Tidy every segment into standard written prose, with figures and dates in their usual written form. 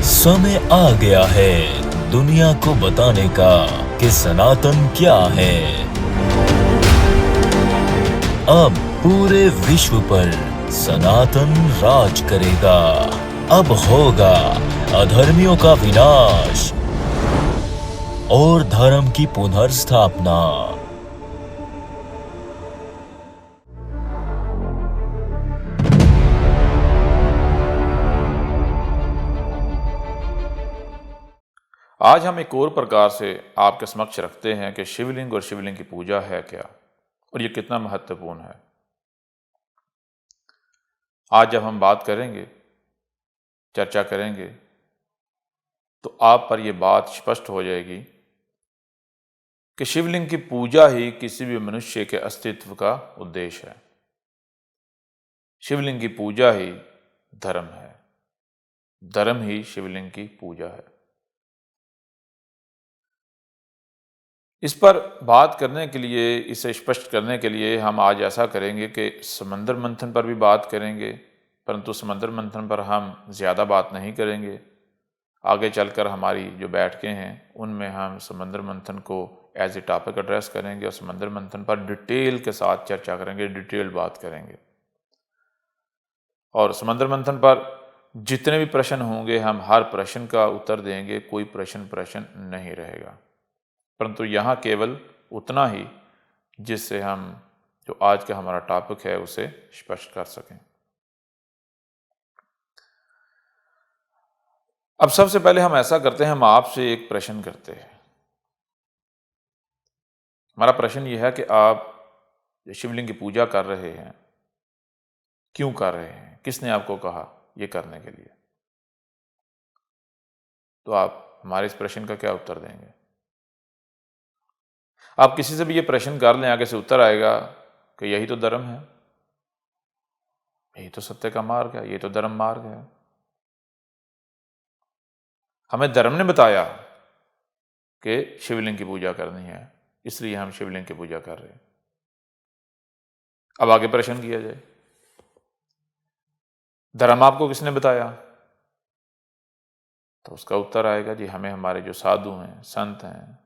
समय आ गया है दुनिया को बताने का कि सनातन क्या है। अब पूरे विश्व पर सनातन राज करेगा। अब होगा अधर्मियों का विनाश और धर्म की पुनर्स्थापना। आज हम एक और प्रकार से आपके समक्ष रखते हैं कि शिवलिंग और शिवलिंग की पूजा है क्या और ये कितना महत्वपूर्ण है। आज जब हम बात करेंगे, चर्चा करेंगे, तो आप पर यह बात स्पष्ट हो जाएगी कि शिवलिंग की पूजा ही किसी भी मनुष्य के अस्तित्व का उद्देश्य है। शिवलिंग की पूजा ही धर्म है, धर्म ही शिवलिंग की पूजा है। इस पर बात करने के लिए, इसे स्पष्ट करने के लिए हम आज ऐसा करेंगे कि समंदर मंथन पर भी बात करेंगे, परंतु समंदर मंथन पर हम ज़्यादा बात नहीं करेंगे। आगे चलकर हमारी जो बैठकें हैं उनमें हम समंदर मंथन को एज ए टॉपिक एड्रेस करेंगे और समंदर मंथन पर डिटेल के साथ चर्चा करेंगे, डिटेल बात करेंगे। और समंदर मंथन पर जितने भी प्रश्न होंगे हम हर प्रश्न का उत्तर देंगे, कोई प्रश्न नहीं रहेगा। परंतु यहाँ केवल उतना ही जिससे हम जो आज का हमारा टॉपिक है उसे स्पष्ट कर सकें। अब सबसे पहले हम ऐसा करते हैं, हम आपसे एक प्रश्न करते हैं। हमारा प्रश्न यह है कि आप शिवलिंग की पूजा कर रहे हैं, क्यों कर रहे हैं, किसने आपको कहा यह करने के लिए? तो आप हमारे इस प्रश्न का क्या उत्तर देंगे? आप किसी से भी ये प्रश्न कर लें, आगे से उत्तर आएगा कि यही तो धर्म है, यही तो सत्य का मार्ग है, यही तो धर्म मार्ग है। हमें धर्म ने बताया कि शिवलिंग की पूजा करनी है, इसलिए हम शिवलिंग की पूजा कर रहे हैं। अब आगे प्रश्न किया जाए, धर्म आपको किसने बताया? तो उसका उत्तर आएगा जी हमें हमारे जो साधु हैं, संत हैं,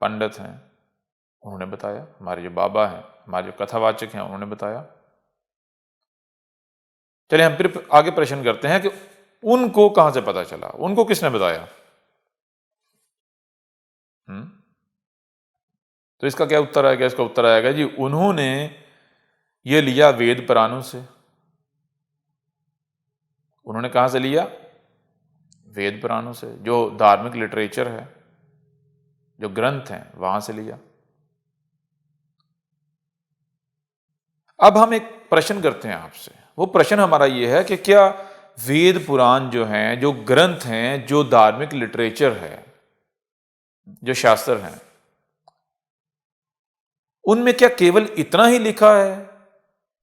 पंडित हैं, उन्होंने बताया। हमारे जो बाबा हैं, हमारे जो कथावाचक हैं, उन्होंने बताया। चलिए हम फिर आगे प्रश्न करते हैं कि उनको कहां से पता चला, उनको किसने बताया? तो इसका क्या उत्तर आएगा? इसका उत्तर आएगा जी उन्होंने ये लिया वेद पुराणों से। उन्होंने कहां से लिया? वेद पुराणों से, जो धार्मिक लिटरेचर है, जो ग्रंथ हैं, वहां से लिया। अब हम एक प्रश्न करते हैं आपसे। वो प्रश्न हमारा ये है कि क्या वेद पुराण जो हैं, जो ग्रंथ हैं, जो धार्मिक लिटरेचर है, जो शास्त्र हैं, उनमें क्या केवल इतना ही लिखा है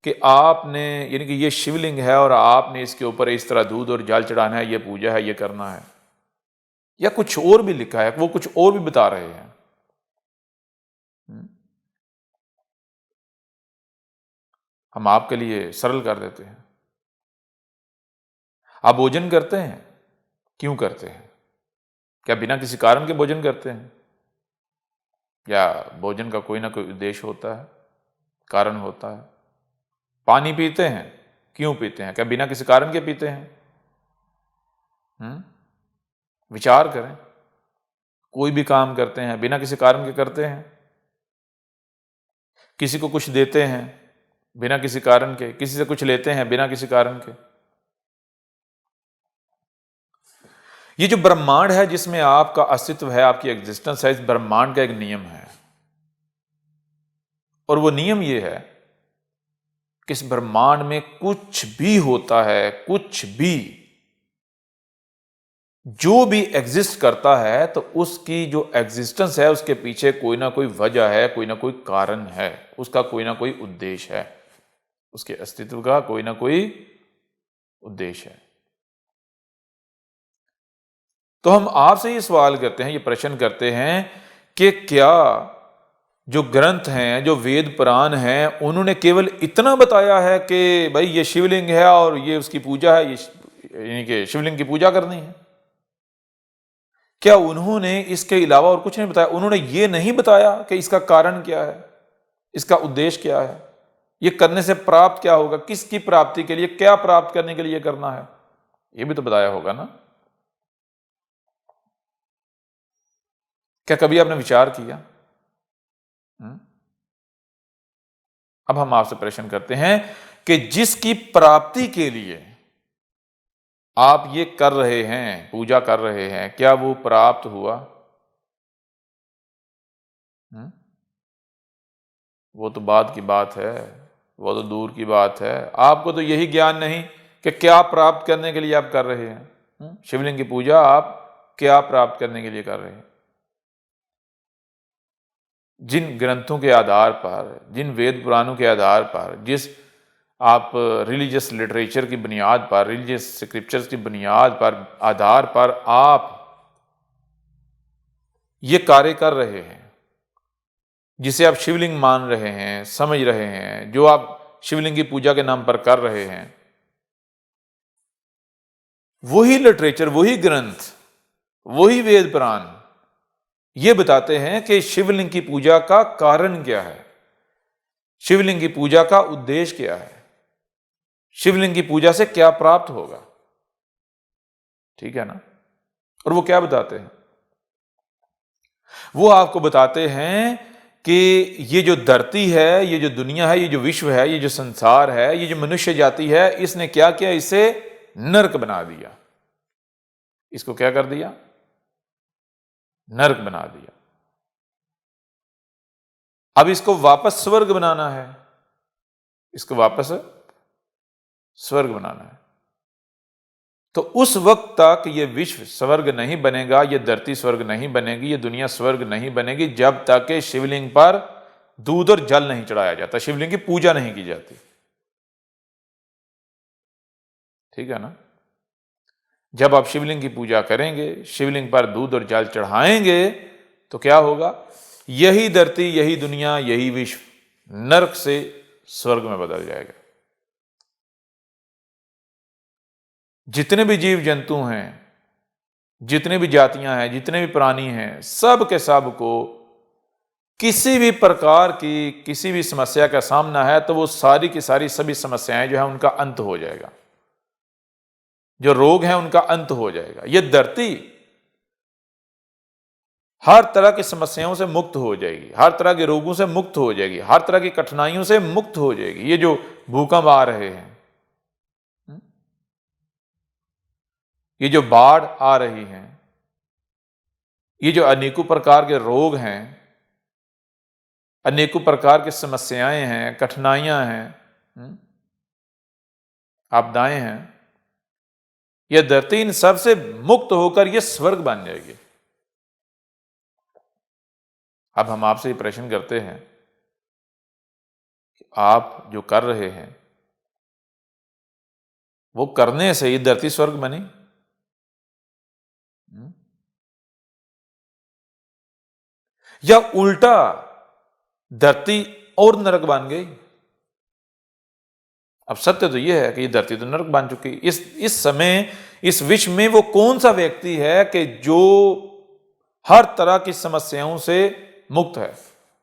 कि आपने, यानी कि ये शिवलिंग है और आपने इसके ऊपर इस तरह दूध और जल चढ़ाना है, ये पूजा है, ये करना है, या कुछ और भी लिखा है? वो कुछ और भी बता रहे हैं। हम आपके लिए सरल कर देते हैं। आप भोजन करते हैं, क्यों करते हैं? क्या बिना किसी कारण के भोजन करते हैं, या भोजन का कोई ना कोई उद्देश्य होता है, कारण होता है? पानी पीते हैं, क्यों पीते हैं? क्या बिना किसी कारण के पीते हैं? विचार करें। कोई भी काम करते हैं बिना किसी कारण के करते हैं। किसी को कुछ देते हैं बिना किसी कारण के, किसी से कुछ लेते हैं बिना किसी कारण के। ये जो ब्रह्मांड है जिसमें आपका अस्तित्व है, आपकी एग्जिस्टेंस है, इस ब्रह्मांड का एक नियम है, और वो नियम ये है कि इस ब्रह्मांड में कुछ भी होता है, कुछ भी जो भी एग्जिस्ट करता है, तो उसकी जो एग्जिस्टेंस है उसके पीछे कोई ना कोई वजह है, कोई ना कोई कारण है, उसका कोई ना कोई उद्देश्य है, उसके अस्तित्व का कोई ना कोई उद्देश्य है। तो हम आपसे ये सवाल करते हैं, ये प्रश्न करते हैं कि क्या जो ग्रंथ हैं, जो वेद पुराण हैं, उन्होंने केवल इतना बताया है कि भाई ये शिवलिंग है और ये उसकी पूजा है, ये यानी कि शिवलिंग की पूजा करनी है? क्या उन्होंने इसके अलावा और कुछ नहीं बताया? उन्होंने ये नहीं बताया कि इसका कारण क्या है, इसका उद्देश्य क्या है, ये करने से प्राप्त क्या होगा, किसकी प्राप्ति के लिए, क्या प्राप्त करने के लिए करना है, ये भी तो बताया होगा ना। क्या कभी आपने विचार किया? अब हम आपसे प्रश्न करते हैं कि जिसकी प्राप्ति के लिए आप ये कर रहे हैं, पूजा कर रहे हैं, क्या वो प्राप्त हुआ? वो तो बाद की बात है, वो तो दूर की बात है। आपको तो यही ज्ञान नहीं कि क्या प्राप्त करने के लिए आप कर रहे हैं। शिवलिंग की पूजा आप क्या प्राप्त करने के लिए कर रहे हैं? जिन ग्रंथों के आधार पर, जिन वेद पुराणों के आधार पर, जिस आप रिलीजियस लिटरेचर की बुनियाद पर, रिलीजियस स्क्रिप्चर्स की बुनियाद पर, आधार पर आप ये कार्य कर रहे हैं, जिसे आप शिवलिंग मान रहे हैं, समझ रहे हैं, जो आप शिवलिंग की पूजा के नाम पर कर रहे हैं, वही लिटरेचर, वही ग्रंथ, वही वेद पुराण ये बताते हैं कि शिवलिंग की पूजा का कारण क्या है, शिवलिंग की पूजा का उद्देश्य क्या है, शिवलिंग की पूजा से क्या प्राप्त होगा। ठीक है ना। और वो क्या बताते हैं? वो आपको बताते हैं कि ये जो धरती है, ये जो दुनिया है, ये जो विश्व है, ये जो संसार है, ये जो मनुष्य जाति है, इसने क्या किया? इसे नरक बना दिया। इसको क्या कर दिया? नरक बना दिया। अब इसको वापस स्वर्ग बनाना है, इसको वापस स्वर्ग बनाना है। तो उस वक्त तक ये विश्व स्वर्ग नहीं बनेगा, ये धरती स्वर्ग नहीं बनेगी, ये दुनिया स्वर्ग नहीं बनेगी, जब तक के शिवलिंग पर दूध और जल नहीं चढ़ाया जाता, शिवलिंग की पूजा नहीं की जाती। ठीक है ना। जब आप शिवलिंग की पूजा करेंगे, शिवलिंग पर दूध और जल चढ़ाएंगे, तो क्या होगा? यही धरती, यही दुनिया, यही विश्व नरक से स्वर्ग में बदल जाएगा। जितने भी जीव जंतु हैं, जितने भी जातियां हैं, जितने भी प्राणी हैं, सब के सब को किसी भी प्रकार की किसी भी समस्या का सामना है तो वो सारी की सारी सभी समस्याएं जो है उनका अंत हो जाएगा, जो रोग हैं उनका अंत हो जाएगा। ये धरती हर तरह की समस्याओं से मुक्त हो जाएगी, हर तरह के रोगों से मुक्त हो जाएगी, हर तरह की कठिनाइयों से मुक्त हो जाएगी। ये जो भूकंप आ रहे हैं, ये जो बाढ़ आ रही है, ये जो अनेकों प्रकार के रोग हैं, अनेकों प्रकार की समस्याएं हैं, कठिनाइयां हैं, आपदाएं हैं, यह धरती इन सब से मुक्त होकर यह स्वर्ग बन जाएगी। अब हम आपसे ये प्रश्न करते हैं कि आप जो कर रहे हैं वो करने से ये धरती स्वर्ग बनी? या उल्टा धरती और नरक बन गई? अब सत्य तो यह है कि ये धरती तो नरक बन चुकी। इस समय इस विश्व में वो कौन सा व्यक्ति है कि जो हर तरह की समस्याओं से मुक्त है,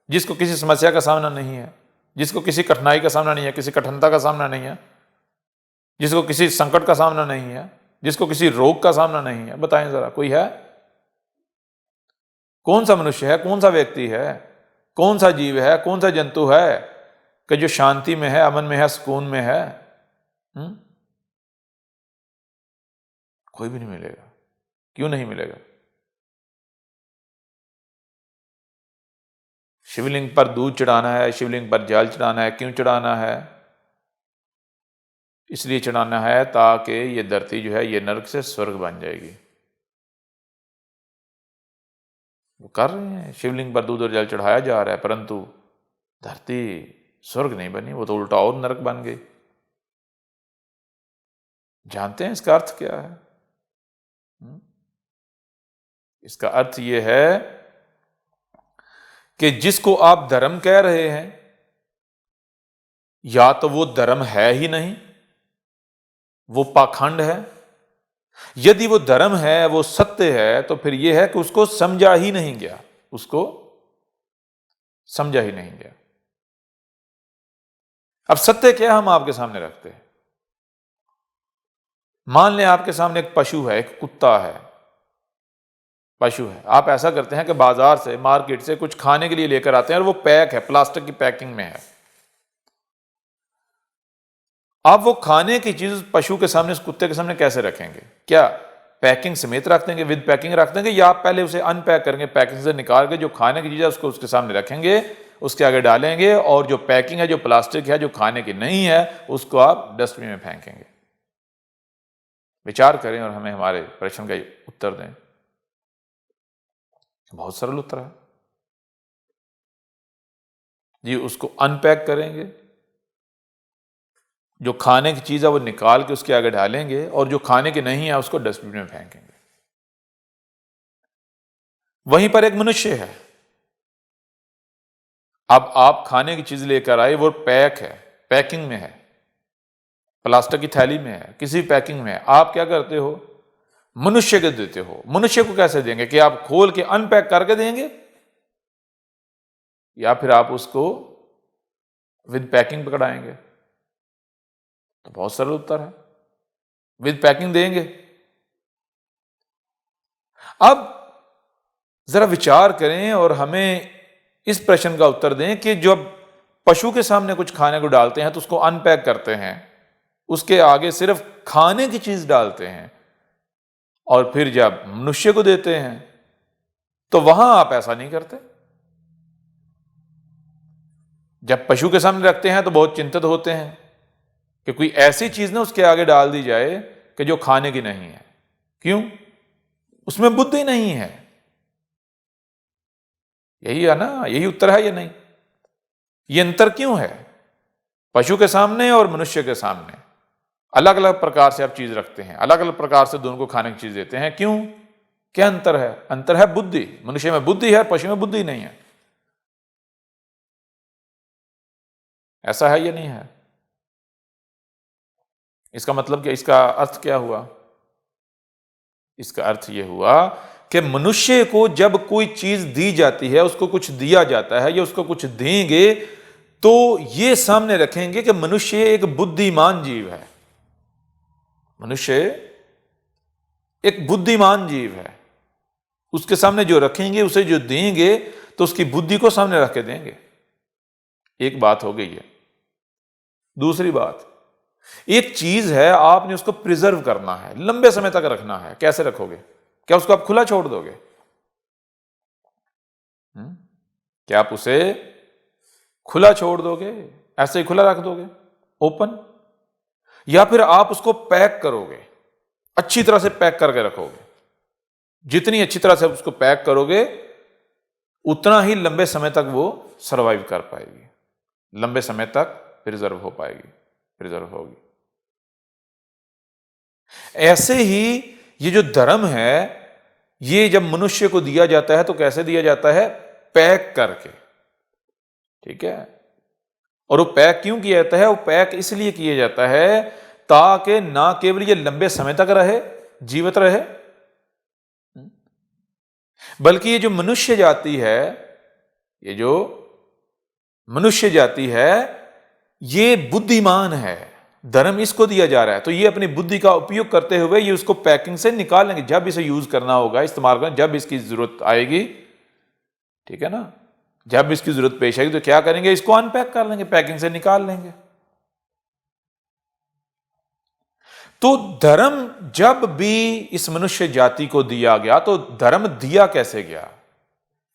जिसको किसी समस्या का सामना नहीं है, जिसको किसी कठिनाई का सामना नहीं है, किसी कठिनता का सामना नहीं है, जिसको किसी संकट का सामना नहीं है, जिसको किसी रोग का सामना नहीं है? बताएं जरा, कोई है? कौन सा मनुष्य है, कौन सा व्यक्ति है, कौन सा जीव है, कौन सा जंतु है कि जो शांति में है, अमन में है, सुकून में है? कोई भी नहीं मिलेगा। क्यों नहीं मिलेगा? शिवलिंग पर दूध चढ़ाना है, शिवलिंग पर जल चढ़ाना है। क्यों चढ़ाना है? इसलिए चढ़ाना है ताकि ये धरती जो है ये नरक से स्वर्ग बन जाएगी। वो कर रहे हैं, शिवलिंग पर दूध और जल चढ़ाया जा रहा है, परंतु धरती स्वर्ग नहीं बनी, वो तो उल्टा और नरक बन गई। जानते हैं इसका अर्थ क्या है? इसका अर्थ यह है कि जिसको आप धर्म कह रहे हैं, या तो वो धर्म है ही नहीं, वो पाखंड है, यदि वो धर्म है, वो सत्य है, तो फिर यह है कि उसको समझा ही नहीं गया, उसको समझा ही नहीं गया। अब सत्य क्या हम आपके सामने रखते हैं। मान लें आपके सामने एक पशु है, एक कुत्ता है, पशु है। आप ऐसा करते हैं कि बाजार से, मार्केट से कुछ खाने के लिए लेकर आते हैं और वो पैक है, प्लास्टिक की पैकिंग में है। आप वो खाने की चीज पशु के सामने, उस कुत्ते के सामने कैसे रखेंगे? क्या पैकिंग समेत रख देंगे, विद पैकिंग रख देंगे, या आप पहले उसे अनपैक करेंगे, पैकिंग से निकाल के जो खाने की चीज है उसको उसके सामने रखेंगे, उसके आगे डालेंगे, और जो पैकिंग है, जो प्लास्टिक है, जो खाने की नहीं है, उसको आप डस्टबिन में फेंकेंगे? विचार करें और हमें हमारे प्रश्न का उत्तर दें। बहुत सरल उत्तर है जी। उसको अनपैक करेंगे, जो खाने की चीज है वो निकाल के उसके आगे डालेंगे, और जो खाने की नहीं है उसको डस्टबिन में फेंकेंगे। वहीं पर एक मनुष्य है। अब आप खाने की चीज लेकर आए, वो पैक है, पैकिंग में है, प्लास्टिक की थैली में है, किसी पैकिंग में है। आप क्या करते हो? मनुष्य को देते हो। मनुष्य को कैसे देंगे? कि आप खोल के अनपैक करके देंगे, या फिर आप उसको विद पैकिंग पकड़ाएंगे? तो बहुत सरल उत्तर है, विद पैकिंग देंगे। अब जरा विचार करें और हमें इस प्रश्न का उत्तर दें कि जब पशु के सामने कुछ खाने को डालते हैं तो उसको अनपैक करते हैं, उसके आगे सिर्फ खाने की चीज डालते हैं, और फिर जब मनुष्य को देते हैं तो वहां आप ऐसा नहीं करते। जब पशु के सामने रखते हैं तो बहुत चिंतित होते हैं कि कोई ऐसी चीज ना उसके आगे डाल दी जाए कि जो खाने की नहीं है। क्यों? उसमें बुद्धि नहीं है। यही है ना, यही उत्तर है या नहीं? ये अंतर क्यों है? पशु के सामने और मनुष्य के सामने अलग अलग प्रकार से आप चीज रखते हैं, अलग अलग प्रकार से दोनों को खाने की चीज देते हैं। क्यों? क्या अंतर है? अंतर है बुद्धि। मनुष्य में बुद्धि है, पशु में बुद्धि नहीं है। ऐसा है या नहीं है? इसका मतलब क्या, इसका अर्थ क्या हुआ? इसका अर्थ यह हुआ कि मनुष्य को जब कोई चीज दी जाती है, उसको कुछ दिया जाता है या उसको कुछ देंगे, तो यह सामने रखेंगे कि मनुष्य एक बुद्धिमान जीव है। मनुष्य एक बुद्धिमान जीव है। उसके सामने जो रखेंगे, उसे जो देंगे, तो उसकी बुद्धि को सामने रख के देंगे। एक बात हो गई है। दूसरी बात, एक चीज है, आपने उसको प्रिजर्व करना है, लंबे समय तक रखना है। कैसे रखोगे? क्या उसको आप खुला छोड़ दोगे? क्या आप उसे खुला छोड़ दोगे? ऐसे ही खुला रख दोगे, ओपन? या फिर आप उसको पैक करोगे, अच्छी तरह से पैक करके रखोगे? जितनी अच्छी तरह से उसको पैक करोगे, उतना ही लंबे समय तक वो सरवाइव कर पाएगी, लंबे समय तक प्रिजर्व हो पाएगी, प्रिजर्व होगी। ऐसे ही ये जो धर्म है, ये जब मनुष्य को दिया जाता है तो कैसे दिया जाता है? पैक करके। ठीक है? और वो पैक क्यों किया जाता है? वो पैक इसलिए किया जाता है ताकि ना केवल ये लंबे समय तक रहे, जीवित रहे, बल्कि ये जो मनुष्य जाति है, ये जो मनुष्य जाति है, ये बुद्धिमान है। धर्म इसको दिया जा रहा है, तो ये अपनी बुद्धि का उपयोग करते हुए ये उसको पैकिंग से निकाल लेंगे जब इसे यूज करना होगा, इस्तेमाल करना, जब इसकी जरूरत आएगी। ठीक है ना? जब इसकी जरूरत पेश आएगी तो क्या करेंगे? इसको अनपैक कर लेंगे, पैकिंग से निकाल लेंगे। तो धर्म जब भी इस मनुष्य जाति को दिया गया, तो धर्म दिया कैसे गया?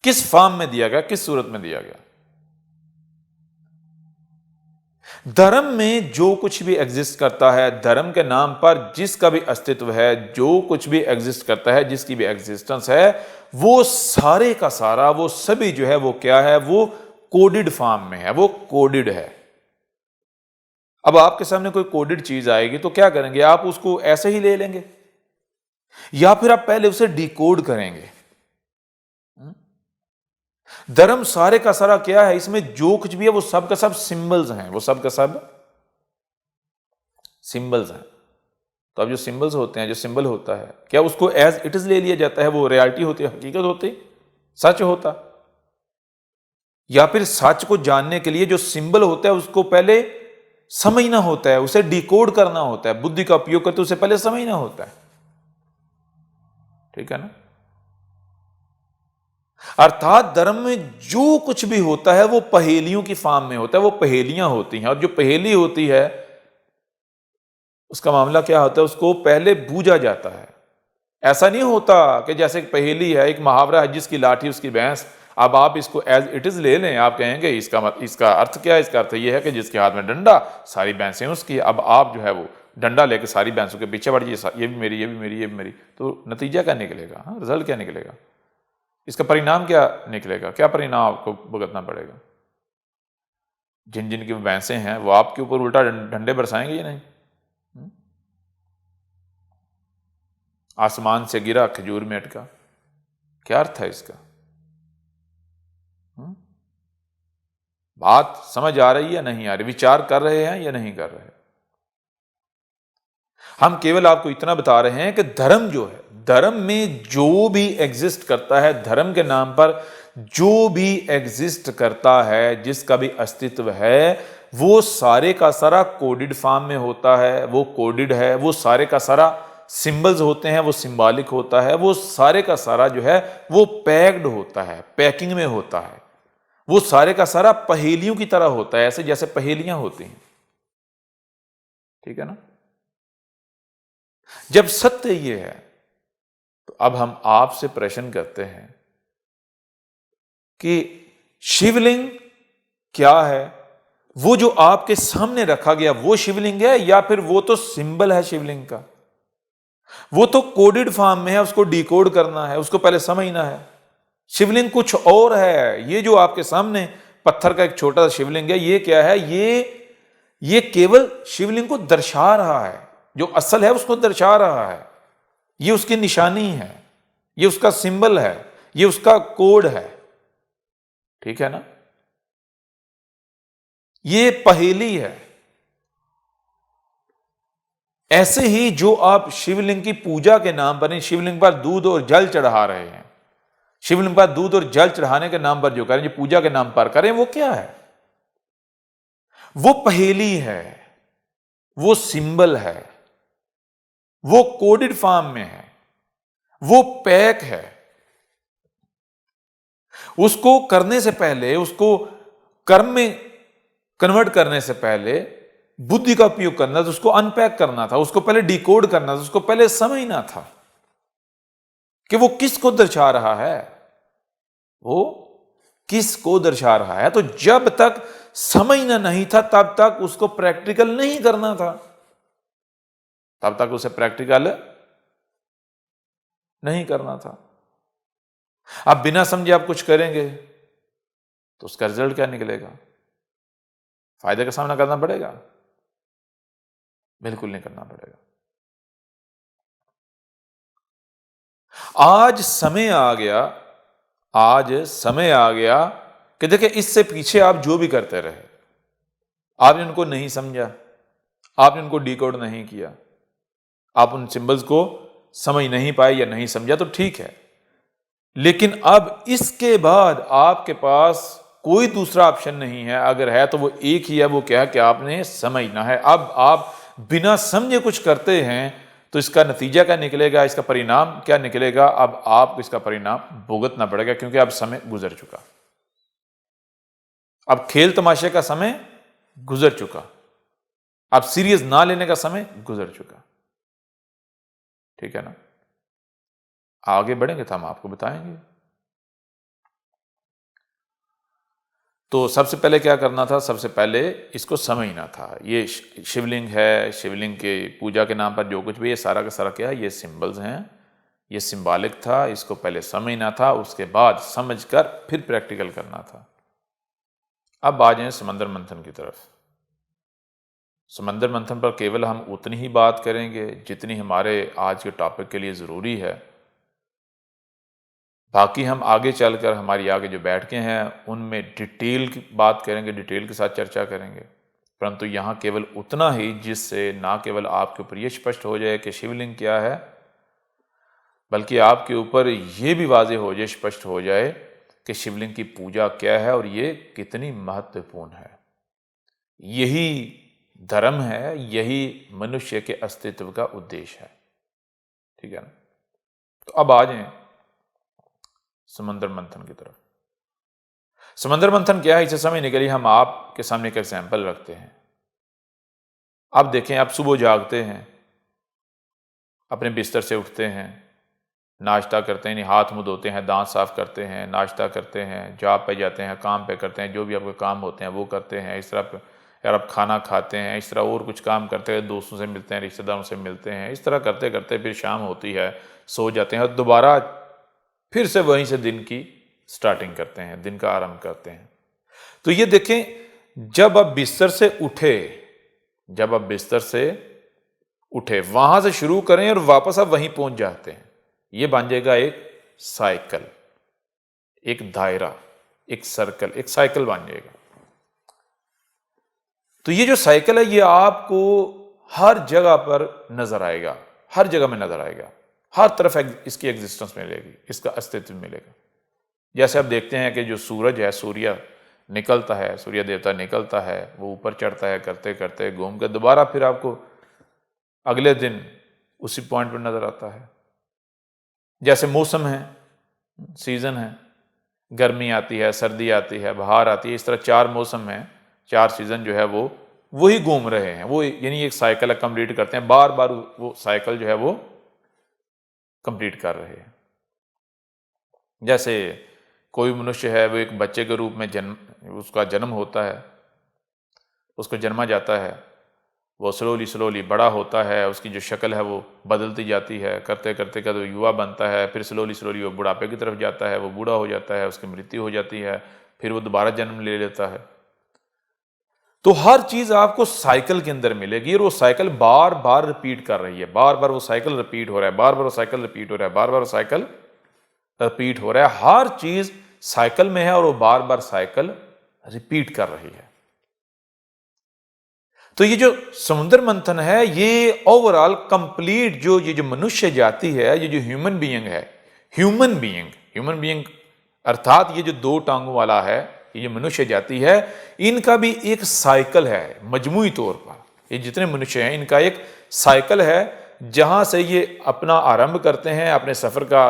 किस फॉर्म में दिया गया? किस सूरत में दिया गया? धर्म में जो कुछ भी एग्जिस्ट करता है, धर्म के नाम पर जिसका भी अस्तित्व है, जो कुछ भी एग्जिस्ट करता है, जिसकी भी एग्जिस्टेंस है, वो सारे का सारा, वो सभी जो है वो क्या है? वो कोडेड फॉर्म में है, वो कोडेड है। अब आपके सामने कोई कोडेड चीज आएगी तो क्या करेंगे? आप उसको ऐसे ही ले लेंगे, या फिर आप पहले उसे डिकोड करेंगे। धर्म सारे का सारा क्या है? इसमें जो कुछ भी है वो सब का सब सिंबल्स हैं, वो सब का सब सिंबल्स हैं। तो अब जो सिंबल्स होते हैं, जो सिंबल होता है, क्या उसको एज इट इज ले लिया जाता है, वो रियलिटी होती है, हकीकत होती, सच होता, या फिर सच को जानने के लिए जो सिंबल होता है उसको पहले समझना होता है, उसे डिकोड करना होता है, बुद्धि का उपयोग करते उसे पहले समझना होता है। ठीक है ना? अर्थात धर्म में जो कुछ भी होता है वो पहेलियों की फॉर्म में होता है, वो पहेलियां होती हैं, और जो पहेली होती है उसका मामला क्या होता है, उसको पहले बूझा जाता है। ऐसा नहीं होता कि जैसे एक पहेली है, एक मुहावरा है, जिसकी लाठी उसकी भैंस, अब आप इसको एज इट इज ले लें, आप कहेंगे इसका अर्थ क्या है? इसका अर्थ ये है कि जिसके हाथ में डंडा, सारी भैंसें उसकी। अब आप जो है वो डंडा लेकर सारी भैंसों के पीछे बढ़ जाइए, ये भी मेरी, ये भी मेरी, ये भी मेरी, तो नतीजा क्या निकलेगा? हाँ, रिजल्ट क्या निकलेगा? इसका परिणाम क्या निकलेगा? क्या परिणाम आपको भुगतना पड़ेगा? जिन जिन की भैंसें हैं वो आपके ऊपर उल्टा डंडे बरसाएंगे या नहीं? आसमान से गिरा खजूर में अटका, क्या अर्थ है इसका? बात समझ आ रही है, नहीं आ रही? विचार कर रहे हैं या नहीं कर रहे? हम केवल आपको इतना बता रहे हैं कि धर्म जो है, धर्म में जो भी एग्जिस्ट करता है, धर्म के नाम पर जो भी एग्जिस्ट करता है, जिसका भी अस्तित्व है, वो सारे का सारा कोडेड फॉर्म में होता है, वो कोडेड है, वो सारे का सारा सिंबल्स होते हैं, वो सिंबॉलिक होता है, वो सारे का सारा जो है वो पैक्ड होता है, पैकिंग में होता है, वो सारे का सारा पहेलियों की तरह होता है, ऐसे जैसे पहेलियां होती हैं। ठीक है ना? जब सत्य ये है तो अब हम आपसे प्रश्न करते हैं कि शिवलिंग क्या है? वो जो आपके सामने रखा गया वो शिवलिंग है, या फिर वो तो सिंबल है शिवलिंग का? वो तो कोडेड फॉर्म में है, उसको डिकोड करना है, उसको पहले समझना है। शिवलिंग कुछ और है। ये जो आपके सामने पत्थर का एक छोटा सा शिवलिंग है, ये क्या है? ये केवल शिवलिंग को दर्शा रहा है, जो असल है उसको दर्शा रहा है। ये उसकी निशानी है, ये उसका सिंबल है, ये उसका कोड है। ठीक है ना? ये पहेली है। ऐसे ही जो आप शिवलिंग की पूजा के नाम पर, शिवलिंग पर दूध और जल चढ़ा रहे हैं, शिवलिंग पर दूध और जल चढ़ाने के नाम पर जो करें, जो पूजा के नाम पर करें, वो क्या है? वो पहेली है, वो सिंबल है, वो कोडेड फॉर्म में है, वो पैक है। उसको करने से पहले, उसको कर्म में कन्वर्ट करने से पहले बुद्धि का उपयोग करना था, उसको अनपैक करना था, उसको पहले डिकोड करना था, उसको पहले समझना था कि वो किसको दर्शा रहा है, वो किसको दर्शा रहा है। तो जब तक समझना नहीं था तब तक उसको प्रैक्टिकल नहीं करना था, तब तक उसे प्रैक्टिकल नहीं करना था। अब बिना समझे आप कुछ करेंगे तो उसका रिजल्ट क्या निकलेगा? फायदे का सामना करना पड़ेगा? बिल्कुल नहीं करना पड़ेगा। आज समय आ गया, आज समय आ गया कि देखिए, इससे पीछे आप जो भी करते रहे, आपने उनको नहीं समझा, आपने उनको डिकोड नहीं किया, आप उन सिंबल्स को समझ नहीं पाए या नहीं समझा, तो ठीक है। लेकिन अब इसके बाद आपके पास कोई दूसरा ऑप्शन नहीं है। अगर है तो वो एक ही है, वो क्या है कि आपने समझना है। अब आप बिना समझे कुछ करते हैं तो इसका नतीजा क्या निकलेगा, इसका परिणाम क्या निकलेगा? अब आपको इसका परिणाम भुगतना पड़ेगा, क्योंकि अब समय गुजर चुका, अब खेल तमाशे का समय गुजर चुका, अब सीरियस ना लेने का समय गुजर चुका। ठीक है ना? आगे बढ़ेंगे तो हम आपको बताएंगे। तो सबसे पहले क्या करना था? सबसे पहले इसको समझना था। ये शिवलिंग है, शिवलिंग के पूजा के नाम पर जो कुछ भी, ये सारा का सारा क्या है? ये सिंबल्स हैं, ये सिंबॉलिक था। इसको पहले समझना था, उसके बाद समझकर फिर प्रैक्टिकल करना था। अब आ जाए समंदर मंथन की तरफ। समंदर मंथन पर केवल हम उतनी ही बात करेंगे जितनी हमारे आज के टॉपिक के लिए ज़रूरी है। बाकी हम आगे चलकर हमारी आगे जो बैठकें हैं उनमें डिटेल की बात करेंगे, डिटेल के साथ चर्चा करेंगे। परंतु यहाँ केवल उतना ही जिससे ना केवल आपके ऊपर ये स्पष्ट हो जाए कि शिवलिंग क्या है, बल्कि आपके ऊपर ये भी वाज़ेह हो जाए, स्पष्ट हो जाए कि शिवलिंग की पूजा क्या है और ये कितनी महत्वपूर्ण है। यही धर्म है, यही मनुष्य के अस्तित्व का उद्देश्य है। ठीक है ना। तो अब आ जाएं समंदर मंथन की तरफ। समंदर मंथन क्या है, इसे समझने के लिए हम आपके सामने एक एग्जाम्पल रखते हैं। आप देखें, आप सुबह जागते हैं, अपने बिस्तर से उठते हैं, नाश्ता करते हैं, हाथ मुंह धोते हैं, दांत साफ करते हैं, नाश्ता करते हैं, जॉब पे जाते हैं, काम पे करते हैं, जो भी आपके काम होते हैं वो करते हैं। इस तरह यार आप खाना खाते हैं, इस तरह और कुछ काम करते हैं, दोस्तों से मिलते हैं, रिश्तेदारों से मिलते हैं। इस तरह करते करते फिर शाम होती है, सो जाते हैं और दोबारा फिर से वहीं से दिन की स्टार्टिंग करते हैं, दिन का आरंभ करते हैं। तो ये देखें, जब आप बिस्तर से उठे वहां से शुरू करें और वापस आप वहीं पहुंच जाते हैं, ये बन जाएगा एक साइकिल, एक दायरा, एक सर्कल, एक साइकिल बन जाएगा। तो ये जो साइकिल है ये आपको हर जगह पर नजर आएगा, हर जगह में नजर आएगा, हर तरफ इसकी एग्जिस्टेंस मिलेगी, इसका अस्तित्व मिलेगा। जैसे आप देखते हैं कि जो सूरज है, सूर्य निकलता है, सूर्य देवता निकलता है, वो ऊपर चढ़ता है, करते करते घूम कर दोबारा फिर आपको अगले दिन उसी पॉइंट पर नजर आता है। जैसे मौसम है, सीजन है, गर्मी आती है, सर्दी आती है, बहार आती है, इस तरह 4 मौसम है, 4 सीजन जो है वो वही घूम रहे हैं, वो यानी एक साइकिल कंप्लीट करते हैं, बार बार वो साइकिल जो है वो कंप्लीट कर रहे हैं। जैसे कोई मनुष्य है, वो एक बच्चे के रूप में उसका जन्म होता है, उसको जन्मा जाता है, वो स्लोली बड़ा होता है, उसकी जो शक्ल है वो बदलती जाती है, करते करते वो युवा बनता है, फिर स्लोली वो बुढ़ापे की तरफ जाता है, वो बूढ़ा हो जाता है, उसकी मृत्यु हो जाती है, फिर वो दोबारा जन्म ले लेता है। तो हर चीज आपको साइकिल के अंदर मिलेगी और वो साइकिल बार बार रिपीट कर रही है, बार बार वो साइकिल रिपीट हो रहा है, बार बार वो साइकिल रिपीट हो रहा है, बार बार वो साइकिल रिपीट हो रहा है। हर चीज साइकिल में है और वो बार बार साइकिल रिपीट कर रही है। तो ये जो समुद्र मंथन है, ये ओवरऑल कंप्लीट ये जो मनुष्य जाति है, ये जो ह्यूमन बीइंग अर्थात ये जो 2 टांगों वाला है, ये मनुष्य जाति है, इनका भी एक साइकिल है। मजमूई तौर पर ये जितने मनुष्य हैं, इनका एक साइकिल है, जहां से ये अपना आरंभ करते हैं, अपने सफर का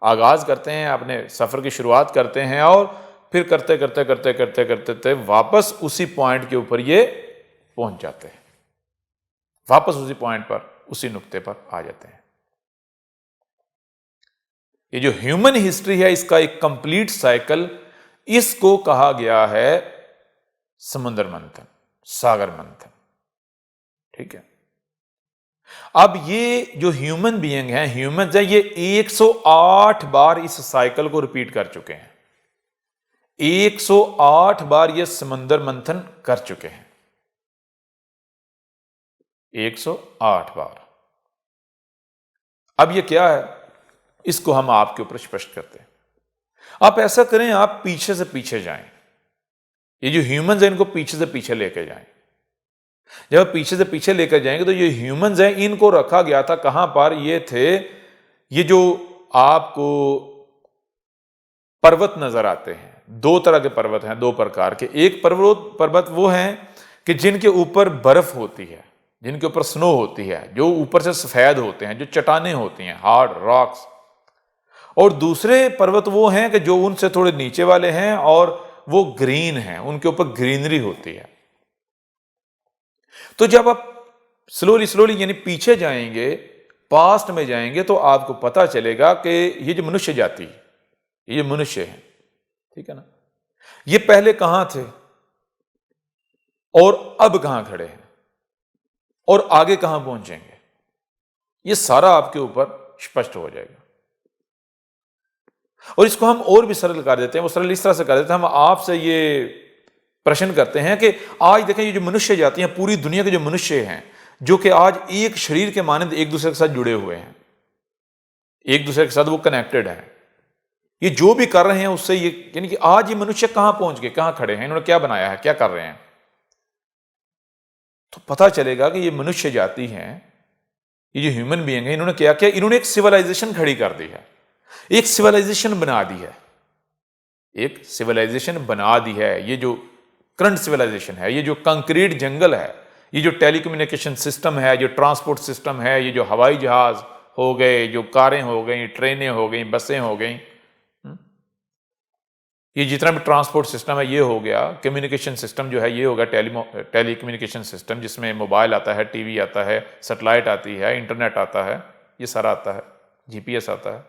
आगाज करते हैं, अपने सफर की शुरुआत करते हैं और फिर करते करते वापस उसी पॉइंट के ऊपर ये पहुंच जाते हैं, वापस उसी पॉइंट पर, उसी नुक्ते पर आ जाते हैं। ये जो ह्यूमन हिस्ट्री है, इसका एक कंप्लीट साइकिल, इसको कहा गया है समुद्र मंथन, सागर मंथन। ठीक है। अब ये जो ह्यूमन बीइंग है, ह्यूमंस है, ये 108 बार इस साइकिल को रिपीट कर चुके हैं। 108 बार ये समुद्र मंथन कर चुके हैं, 108 बार। अब ये क्या है, इसको हम आपके ऊपर स्पष्ट करते हैं। आप ऐसा करें, आप पीछे से पीछे जाएं, ये जो ह्यूमंस है इनको पीछे से पीछे लेकर जाएं। जब आप पीछे से पीछे लेकर जाएंगे तो ये ह्यूमंस हैं, इनको रखा गया था कहां पर, ये थे, ये जो आपको पर्वत नजर आते हैं, 2 तरह के पर्वत हैं, 2 प्रकार के। एक पर्वत वो हैं कि जिनके ऊपर बर्फ होती है, जिनके ऊपर स्नो होती है, जो ऊपर से सफेद होते हैं, जो चट्टानें होती हैं, हार्ड रॉक्स। और दूसरे पर्वत वो हैं कि जो उनसे थोड़े नीचे वाले हैं और वो ग्रीन हैं, उनके ऊपर ग्रीनरी होती है। तो जब आप स्लोली यानी पीछे जाएंगे, पास्ट में जाएंगे, तो आपको पता चलेगा कि ये जो मनुष्य जाति, ये मनुष्य है, ठीक है ना, ये पहले कहां थे और अब कहां खड़े हैं और आगे कहां पहुंचेंगे, ये सारा आपके ऊपर स्पष्ट हो जाएगा। और इसको हम और भी सरल कर देते हैं, वो सरल इस तरह से कर देते हैं, हम आपसे ये प्रश्न करते हैं कि आज देखें, ये जो मनुष्य जाति हैं, पूरी दुनिया के जो मनुष्य हैं, जो कि आज एक शरीर के मानंद एक दूसरे के साथ जुड़े हुए हैं, एक दूसरे के साथ वो कनेक्टेड हैं, ये जो भी कर रहे हैं उससे ये, यानी कि आज ये मनुष्य कहां पहुंच गए, कहां खड़े हैं, इन्होंने क्या बनाया है, क्या कर रहे हैं। तो पता चलेगा कि ये मनुष्य जाति हैं, ये जो ह्यूमन बीइंग है, इन्होंने क्या किया, इन्होंने एक सिविलाइजेशन खड़ी कर दी है, एक सिविलाइजेशन बना दी है, एक सिविलाइजेशन बना दी है। ये जो करंट सिविलाइजेशन है, ये जो कंक्रीट जंगल है, ये जो टेलीकम्युनिकेशन सिस्टम है, जो ट्रांसपोर्ट सिस्टम है, ये जो हवाई जहाज हो गए, जो कारें हो गई, ट्रेनें हो गई, बसें हो गई, ये जितना भी ट्रांसपोर्ट सिस्टम है ये हो गया। कम्युनिकेशन सिस्टम जो है ये हो गया टेलीकम्युनिकेशन सिस्टम, जिसमें मोबाइल आता है, टीवी आता है, सैटेलाइट आती है, इंटरनेट आता है, ये सारा आता है, जीपीएस आता है।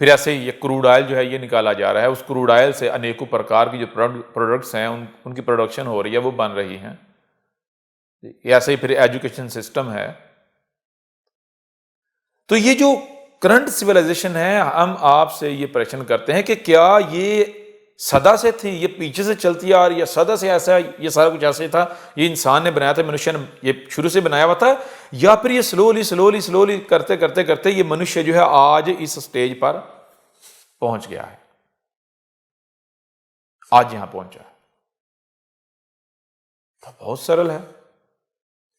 फिर ऐसे ही ये क्रूड ऑयल जो है ये निकाला जा रहा है, उस क्रूड ऑयल से अनेकों प्रकार की जो प्रोडक्ट्स हैं उनकी प्रोडक्शन हो रही है, वो बन रही हैं। ऐसे ही फिर एजुकेशन सिस्टम है। तो ये जो करंट सिविलाइजेशन है, हम आपसे ये प्रश्न करते हैं कि क्या ये सदा से थी, ये पीछे से चलती आ रही है, सदा से ऐसा ये सारा कुछ ऐसे था, ये इंसान ने बनाया था, मनुष्य ने ये शुरू से बनाया हुआ था, या फिर ये स्लोली स्लोली स्लोली करते करते करते ये मनुष्य जो है आज इस स्टेज पर पहुंच गया है, आज यहां पहुंचा है। तो बहुत सरल है,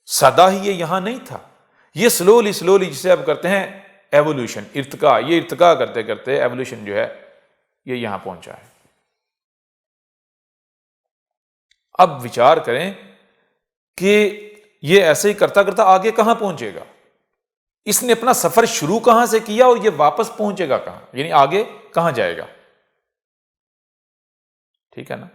सदा ही ये यहां नहीं था, ये स्लोली स्लोली जिसे अब करते हैं एवोल्यूशन, इर्तिका, ये इर्तिका करते करते एवोल्यूशन जो है ये यहां पहुंचा है। अब विचार करें कि ये ऐसे ही करता करता आगे कहां पहुंचेगा, इसने अपना सफर शुरू कहां से किया और ये वापस पहुंचेगा कहां, यानी आगे कहां जाएगा। ठीक है ना।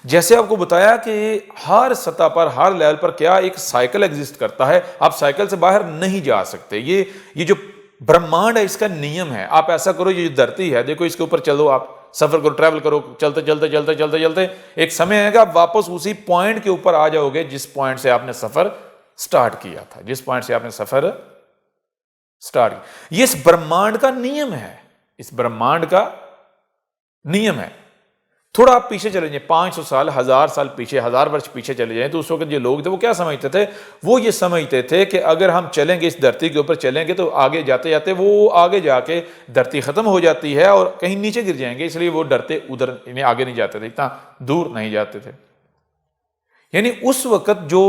जैसे आपको बताया कि हर सतह पर, हर लेवल पर क्या एक साइकिल एग्जिस्ट करता है, आप साइकिल से बाहर नहीं जा सकते। ये जो ब्रह्मांड है इसका नियम है, आप ऐसा करो, ये जो धरती है देखो, इसके ऊपर चलो, आप सफर करो, ट्रैवल करो, चलते चलते चलते चलते चलते एक समय आएगा आप वापस उसी पॉइंट के ऊपर आ जाओगे जिस पॉइंट से आपने सफर स्टार्ट किया था, जिस पॉइंट से आपने सफर स्टार्ट किया। ये इस ब्रह्मांड का नियम है, इस ब्रह्मांड का नियम है। थोड़ा आप पीछे चले जाएं, 500 साल, 1000 साल पीछे, 1000 वर्ष पीछे चले जाएं, तो उस वक्त जो लोग थे वो क्या समझते थे, वो ये समझते थे कि अगर हम चलेंगे, इस धरती के ऊपर चलेंगे, तो आगे जाते जाते वो आगे जाके धरती खत्म हो जाती है और कहीं नीचे गिर जाएंगे, इसलिए वो डरते उधर इन्हें आगे नहीं जाते थे, इतना दूर नहीं जाते थे। यानी उस वक्त जो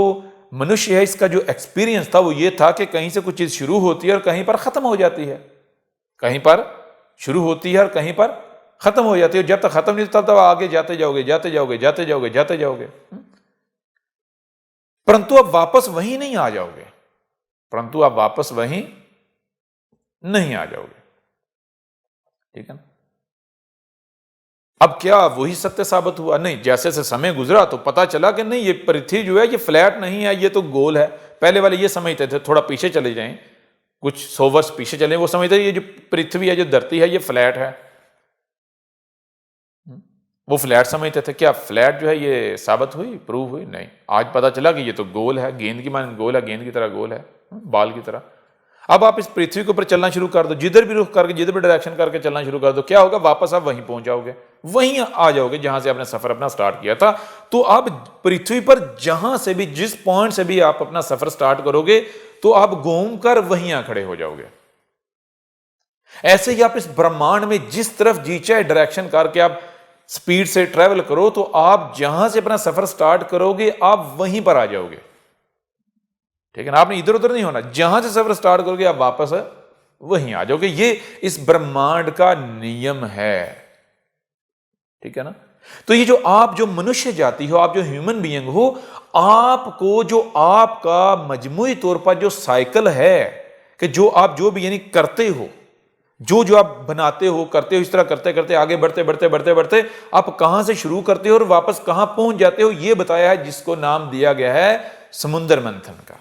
मनुष्य है इसका जो एक्सपीरियंस था वो ये था कि कहीं से कुछ चीज शुरू होती है और कहीं पर खत्म हो जाती है, कहीं पर शुरू होती है और कहीं पर खत्म हो जाती है। जब तक खत्म नहीं होता तब आगे जाते जाओगे, जाते जाओगे, जाते जाओगे, जाते जाओगे, परंतु अब वापस वहीं नहीं आ जाओगे, परंतु आप वापस वहीं नहीं आ जाओगे। ठीक है ना। अब क्या वही सत्य साबित हुआ? नहीं, जैसे जैसे समय गुजरा तो पता चला कि नहीं, ये पृथ्वी जो है ये फ्लैट नहीं है, ये तो गोल है। पहले वाले ये समझते थे, थोड़ा पीछे चले जाएं, कुछ 100 वर्ष पीछे चले, वो समझते ये जो पृथ्वी है, जो धरती है, ये फ्लैट है, वो फ्लैट समझते थे। क्या फ्लैट जो है ये साबित हुई, प्रूव हुई? नहीं, आज पता चला कि ये तो गोल है, गेंद की मान गोल है, गेंद की तरह गोल है, बाल की तरह। अब आप इस पृथ्वी के ऊपर चलना शुरू कर दो, जिधर भी रुख करके, जिधर भी डायरेक्शन करके चलना शुरू कर दो, क्या होगा, वापस आप वहीं पहुंच जाओगे, वहीं आ जाओगे जहां से आपने सफर अपना स्टार्ट किया था। तो आप पृथ्वी पर जहां से भी, जिस पॉइंट से भी आप अपना सफर स्टार्ट करोगे, तो आप घूम कर वहीं आ खड़े हो जाओगे। ऐसे ही आप इस ब्रह्मांड में जिस तरफ जी चाहे डायरेक्शन करके आप स्पीड से ट्रेवल करो, तो आप जहां से अपना सफर स्टार्ट करोगे आप वहीं पर आ जाओगे। ठीक है ना। आपने इधर उधर नहीं होना, जहां से सफर स्टार्ट करोगे आप वापस वहीं आ जाओगे। ये इस ब्रह्मांड का नियम है। ठीक है ना। तो ये जो आप जो मनुष्य जाति हो, आप जो ह्यूमन बीइंग हो, आपको जो आपका मजमूई तौर पर जो साइकिल है कि जो आप जो भी यानी करते हो, जो आप बनाते हो, करते हो, इस तरह करते करते आगे बढ़ते बढ़ते बढ़ते बढ़ते आप कहां से शुरू करते हो और वापस कहां पहुंच जाते हो, यह बताया है, जिसको नाम दिया गया है समुद्र मंथन का।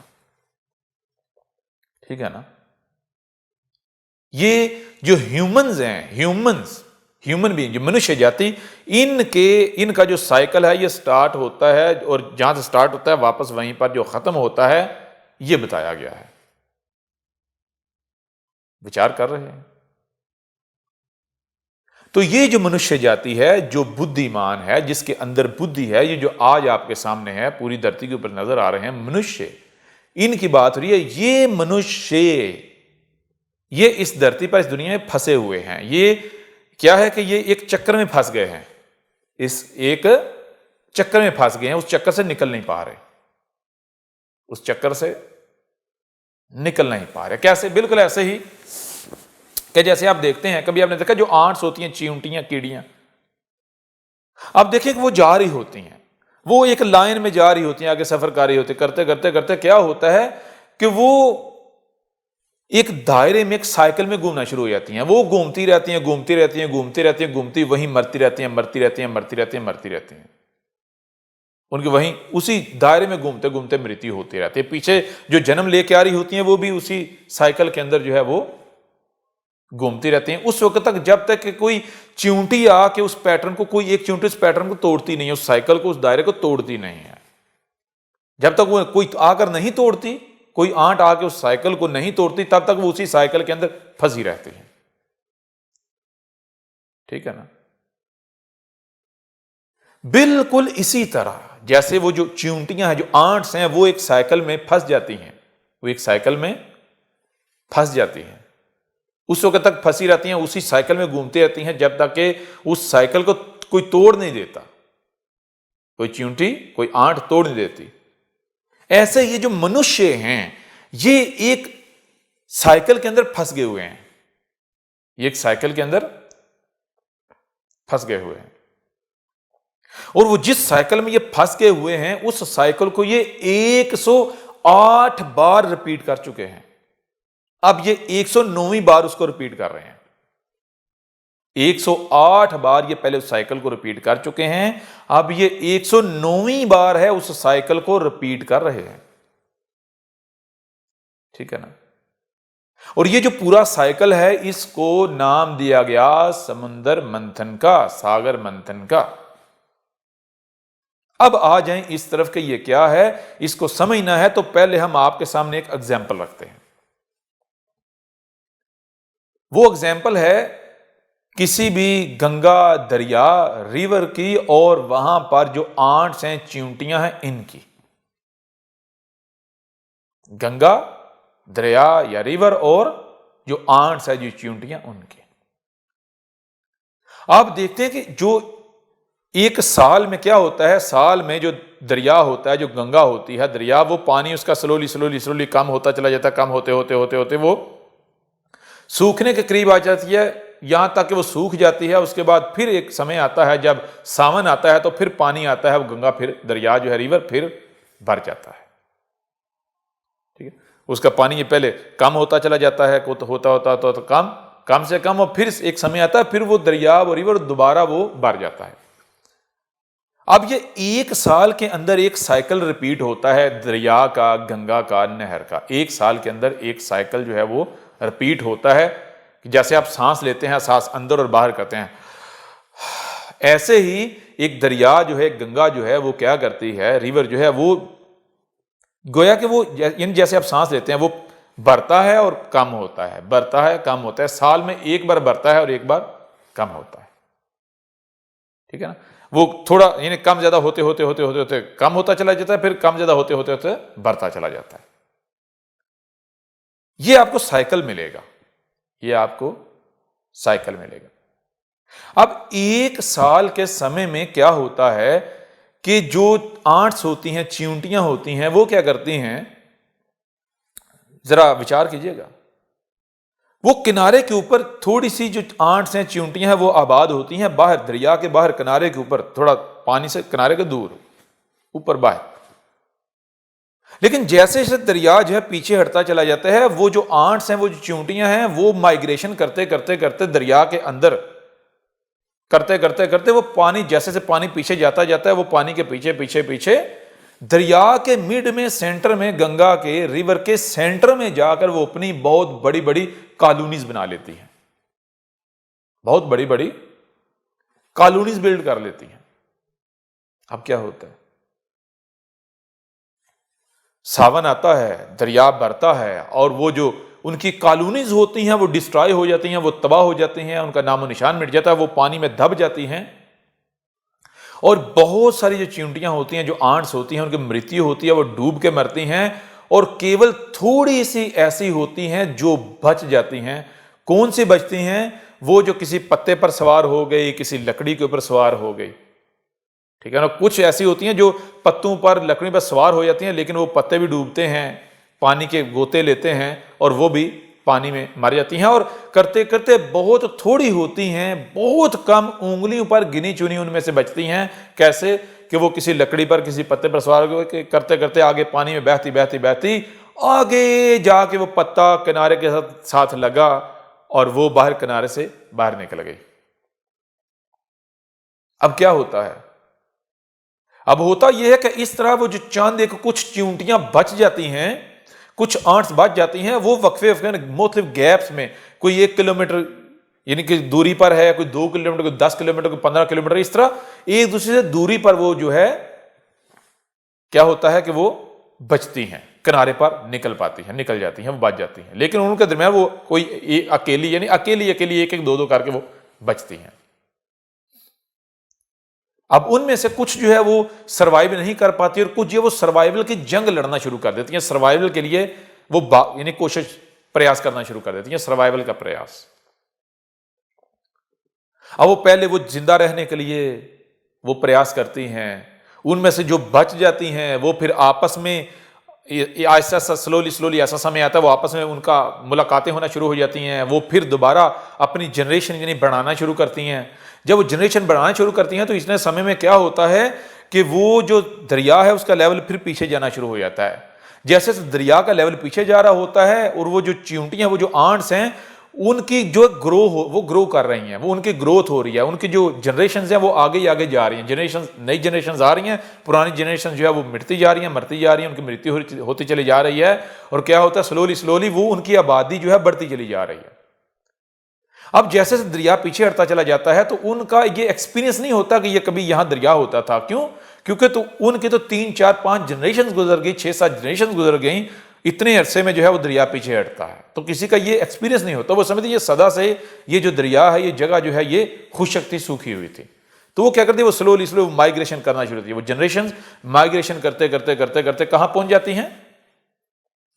ठीक है ना। ये जो ह्यूमंस हैं, ह्यूमन बीइंग, जो मनुष्य जाति, इनका जो साइकिल है ये स्टार्ट होता है, और जहां से स्टार्ट होता है वापस वहीं पर जो खत्म होता है, ये बताया गया है। विचार कर रहे हैं। तो ये जो मनुष्य जाति है, जो बुद्धिमान है, जिसके अंदर बुद्धि है, ये जो आज आपके सामने है, पूरी धरती के ऊपर नजर आ रहे हैं मनुष्य, इनकी बात हो रही है। ये मनुष्य ये इस धरती पर, इस दुनिया में फंसे हुए हैं। ये क्या है कि ये एक चक्र में फंस गए हैं, इस एक चक्कर में फंस गए हैं, उस चक्कर से निकल नहीं पा रहे, उस चक्कर से निकल नहीं पा रहे। कैसे? बिल्कुल ऐसे ही कि जैसे आप देखते हैं, कभी आपने देखा जो आंट्स होती हैं, चींटियां, कीड़ियां, आप देखिए कि वो जा रही होती हैं, वो एक लाइन में जा रही होती हैं, आगे सफर कर रही होती है, करते करते करते क्या होता है कि वो एक दायरे में, एक साइकिल में घूमना शुरू हो जाती हैं। वो घूमती रहती हैं, घूमती रहती हैं, घूमती रहती हैं, घूमती, वहीं मरती रहती हैं, मरती रहती हैं, मरती रहती हैं, मरती रहती हैं। उनकी वहीं उसी दायरे में घूमते घूमते मृत्यु होती रहती है। पीछे जो जन्म लेके आ रही होती हैं वो भी उसी साइकिल के अंदर जो है वो घूमती रहती हैं उस वक्त तक, जब तक कि कोई चींटी आके उस पैटर्न को, कोई एक चींटी उस पैटर्न को तोड़ती नहीं है, उस साइकिल को, उस दायरे को तोड़ती नहीं है। जब तक वो कोई आकर नहीं तोड़ती, कोई आंट आके उस साइकिल को नहीं तोड़ती, तब तक वो उसी साइकिल के अंदर फंसी रहती है। ठीक है ना? बिल्कुल इसी तरह जैसे वो जो चींटियां हैं, जो आंट्स हैं, वो एक साइकिल में फंस जाती हैं, वो एक साइकिल में फंस जाती हैं, उस वक्त तक फंसी रहती हैं, उसी साइकिल में घूमती रहती हैं जब तक कि उस साइकिल को कोई तोड़ नहीं देता, कोई चींटी, कोई आंट तोड़ नहीं देती। ऐसे ये जो मनुष्य हैं, ये एक साइकिल के अंदर फंस गए हुए हैं, ये एक साइकिल के अंदर फंस गए हुए हैं, और वो जिस साइकिल में ये फंस गए हुए हैं, उस साइकिल को ये 108 बार रिपीट कर चुके हैं। अब ये 109वीं बार उसको रिपीट कर रहे हैं। 108 बार ये पहले उस साइकिल को रिपीट कर चुके हैं, अब ये 109वीं बार है उस साइकिल को रिपीट कर रहे हैं। ठीक है ना? और ये जो पूरा साइकिल है, इसको नाम दिया गया समुद्र मंथन का, सागर मंथन का। अब आ जाएं इस तरफ के ये क्या है, इसको समझना है तो पहले हम आपके सामने एक एग्जाम्पल रखते हैं। वो एग्जाम्पल है किसी भी गंगा दरिया, रिवर की, और वहां पर जो आंट्स हैं, चींटियां हैं, इनकी। गंगा दरिया या रिवर और जो आंट्स है, जो चींटियां, उनके। आप देखते हैं कि जो एक साल में क्या होता है, साल में जो दरिया होता है, जो गंगा होती है दरिया, वो पानी उसका स्लोली स्लोली स्लोली कम होता चला जाता है, कम होते होते होते होते वो सूखने के करीब आ जाती है, यहां तक कि वो सूख जाती है। उसके बाद फिर एक समय आता है जब सावन आता है, तो फिर पानी आता है, वो गंगा, फिर दरिया जो है, रिवर, फिर भर जाता है। ठीक है? उसका पानी ये पहले कम होता चला जाता है, होता होता तो कम से कम, और फिर एक समय आता है, फिर वो दरिया, वो रिवर दोबारा वो भर जाता है। अब ये एक साल के अंदर एक साइकिल रिपीट होता है, दरिया का, गंगा का, नहर का। एक साल के अंदर एक साइकिल जो है वो रिपीट होता है। जैसे आप सांस लेते हैं, सांस अंदर और बाहर करते हैं, ऐसे ही एक दरिया जो है, गंगा जो है, वो क्या करती है, रिवर जो है, वो गोया कि वो जैसे आप सांस लेते हैं, वो बढ़ता है और कम होता है, बढ़ता है, कम होता है। साल में एक बार बढ़ता है और एक बार कम होता है। ठीक है ना? वो थोड़ा यानी कम ज्यादा होते होते होते होते होते कम होता चला जाता है, फिर कम ज्यादा होते होते होते बढ़ता चला जाता है। ये आपको साइकिल मिलेगा, ये आपको साइकिल मिलेगा। अब एक साल के समय में क्या होता है कि जो आंट्स होती हैं, चींटियां होती हैं, वो क्या करती हैं, जरा विचार कीजिएगा। वो किनारे के ऊपर थोड़ी सी जो आंट्स हैं, चींटियां हैं, वो आबाद होती हैं बाहर, दरिया के बाहर, किनारे के ऊपर, थोड़ा पानी से किनारे के दूर, ऊपर बाहर। लेकिन जैसे जैसे दरिया जो है पीछे हटता चला जाता है, वो जो आंट्स हैं, वो जो चींटियां हैं, वो माइग्रेशन करते करते करते दरिया के अंदर करते करते करते, वो पानी, जैसे से पानी पीछे जाता जाता है, वो पानी के पीछे पीछे पीछे दरिया के मिड में, सेंटर में, गंगा के, रिवर के सेंटर में जाकर वो अपनी बहुत बड़ी बड़ी कॉलोनीज बना लेती हैं, बहुत बड़ी बड़ी कॉलोनीज बिल्ड कर लेती हैं। अब क्या होता है, सावन आता है, दरिया भरता है, और वो जो उनकी कॉलोनीज होती हैं वो डिस्ट्रॉय हो जाती हैं, वो तबाह हो जाती हैं, उनका नामो निशान मिट जाता है, वो पानी में दब जाती हैं। और बहुत सारी जो चींटियां होती हैं, जो आंट्स होती हैं, उनकी मृत्यु होती है, वो डूब के मरती हैं। और केवल थोड़ी सी ऐसी होती हैं जो बच जाती हैं। कौन सी बचती हैं? वो जो किसी पत्ते पर सवार हो गई, किसी लकड़ी के ऊपर सवार हो गई, ठीक है ना। कुछ ऐसी होती हैं जो पत्तों पर, लकड़ी पर सवार हो जाती हैं, लेकिन वो पत्ते भी डूबते हैं, पानी के गोते लेते हैं और वो भी पानी में मर जाती हैं। और करते करते बहुत थोड़ी होती हैं, बहुत कम उंगलियों पर गिनी चुनी उनमें से बचती हैं। कैसे कि वो किसी लकड़ी पर, किसी पत्ते पर सवार होकर करते करते आगे पानी में बहती बहती बहती आगे जाके वो पत्ता किनारे के साथ लगा और वो बाहर किनारे से बाहर निकल गई। अब क्या होता है? अब होता यह है कि इस तरह वो जो चांद एक कुछ चींटियां बच जाती हैं, कुछ आंट्स बच जाती हैं, वो वक्फे वक्फे मुख्तलिफ गैप्स में, कोई 1 किलोमीटर यानी कि दूरी पर है, कोई 2 किलोमीटर, कोई 10 किलोमीटर, कोई 15 किलोमीटर, इस तरह एक दूसरे से दूरी पर वो जो है क्या होता है कि वो बचती हैं, किनारे पर निकल पाती हैं, निकल जाती हैं, वो बच जाती हैं। लेकिन उनके दरमियान वो कोई अकेली यानी अकेली एक एक दो करके वो बचती हैं। अब उनमें से कुछ जो है वो सर्वाइव नहीं कर पाती और कुछ जो वो सर्वाइवल की जंग लड़ना शुरू कर देती हैं। सर्वाइवल के लिए वो यानी कोशिश प्रयास करना शुरू कर देती हैं, सर्वाइवल का प्रयास। अब वो पहले वो जिंदा रहने के लिए वो प्रयास करती हैं, उनमें से जो बच जाती हैं वो फिर आपस में ऐसा स्लोली ऐसा समय आता है वो आपस में उनका मुलाकातें होना शुरू हो जाती हैं। वो फिर दोबारा अपनी जनरेशन यानी बढ़ाना शुरू करती हैं। जब वो जनरेशन बढ़ाना शुरू करती हैं तो इतने समय में क्या होता है कि वो जो दरिया है उसका लेवल फिर पीछे जाना शुरू हो जाता है। जैसे दरिया का लेवल पीछे जा रहा होता है और वो जो चींटियां, वो जो आंट्स हैं, उनकी जो वो ग्रो कर रही हैं, वो उनकी ग्रोथ हो रही है, उनकी जो जनरेशन है वो आगे ही आगे जा रही हैं। जनरेशन, नई जनरेशन आ रही हैं, पुरानी जनरेशन जो है वो मिटती जा रही है, मरती जा रही है, उनकी मृत्यु होती चली जा रही है। और क्या होता है, स्लोली वो उनकी आबादी जो है बढ़ती चली जा रही है। अब जैसे दरिया पीछे हटता चला जाता है तो उनका ये एक्सपीरियंस नहीं होता कि ये कभी यहां दरिया होता था। क्यों? क्योंकि तो उनके तो 3, 4, 5 जनरेशन गुजर गई, 6, 7 जनरेशन गुजर गई, इतने अरसे में जो है वो दरिया पीछे हटता है, तो किसी का ये एक्सपीरियंस नहीं होता। वो समझते ये सदा से ये जो दरिया है, ये जगह जो है ये खुशक थी, सूखी हुई थी। तो वो क्या करती है, वो स्लोली माइग्रेशन करना शुरू होती है। वो जनरेशन माइग्रेशन करते करते करते करते कहां पहुंच जाती हैं?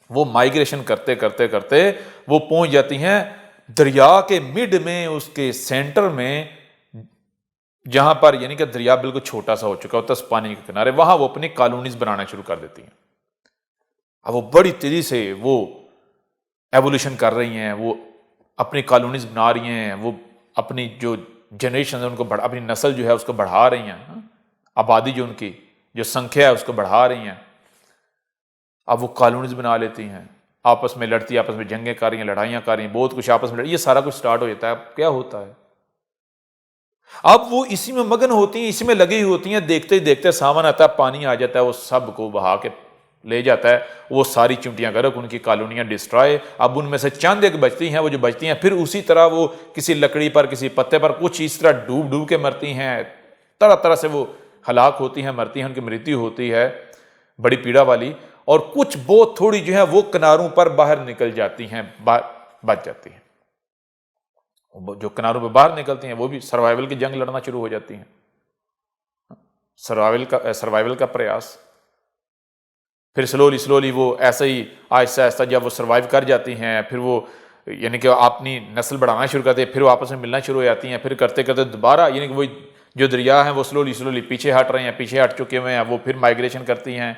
वो माइग्रेशन करते करते करते वो पहुंच जाती हैं दरिया के मिड में, उसके सेंटर में, जहां पर यानी कि दरिया बिल्कुल छोटा सा हो चुका होता है पानी के किनारे, वहां वो अपनी कॉलोनीज बनाना शुरू कर देती हैं। अब वो बड़ी तेजी से वो एवोल्यूशन कर रही हैं, वो अपनी कॉलोनीज बना रही हैं, वो अपनी जो जनरेशन है उनको अपनी नस्ल जो है उसको बढ़ा रही हैं, आबादी जो उनकी जो संख्या है उसको बढ़ा रही हैं। अब वो कॉलोनीज बना लेती हैं, आपस में लड़ती, आपस में जंगें कर रही हैं, लड़ाइयां कर रही हैं, बहुत कुछ आपस में ये सारा कुछ स्टार्ट हो जाता है। अब क्या होता है, अब वो इसी में मगन होती हैं, इसी में लगी होती हैं। देखते ही देखते सावन आता है, पानी आ जाता है, वो सबको बहा के ले जाता है। वो सारी चिमटियां गर्क, उनकी कॉलोनियां डिस्ट्रॉय। अब उनमें से चंद एक बचती हैं, वो जो बचती हैं फिर उसी तरह वो किसी लकड़ी पर, किसी पत्ते पर कुछ इस तरह डूब डूब के मरती हैं, तरह तरह से वो हलाक होती हैं, मरती हैं, उनकी मृत्यु होती है बड़ी पीड़ा वाली। और कुछ बहुत थोड़ी जो है वो किनारों पर बाहर निकल जाती हैं, बच जाती हैं। जो किनारों पर बाहर निकलती हैं वो भी सर्वाइवल की जंग लड़ना शुरू हो जाती हैं, सर्वाइवल का प्रयास। फिर स्लोली वो ऐसे ही आहिस्ता आहिस्ता जब वो सर्वाइव कर जाती हैं, फिर वो यानी कि अपनी नस्ल बढ़ाना शुरू करते हैं, फिर वो आपस में मिलना शुरू हो जाती हैं। फिर करते करते दोबारा यानी कि वो जो दरिया है वो स्लोली पीछे हट रहे हैं, पीछे हट चुके हुए हैं, वो फिर माइग्रेशन करती हैं।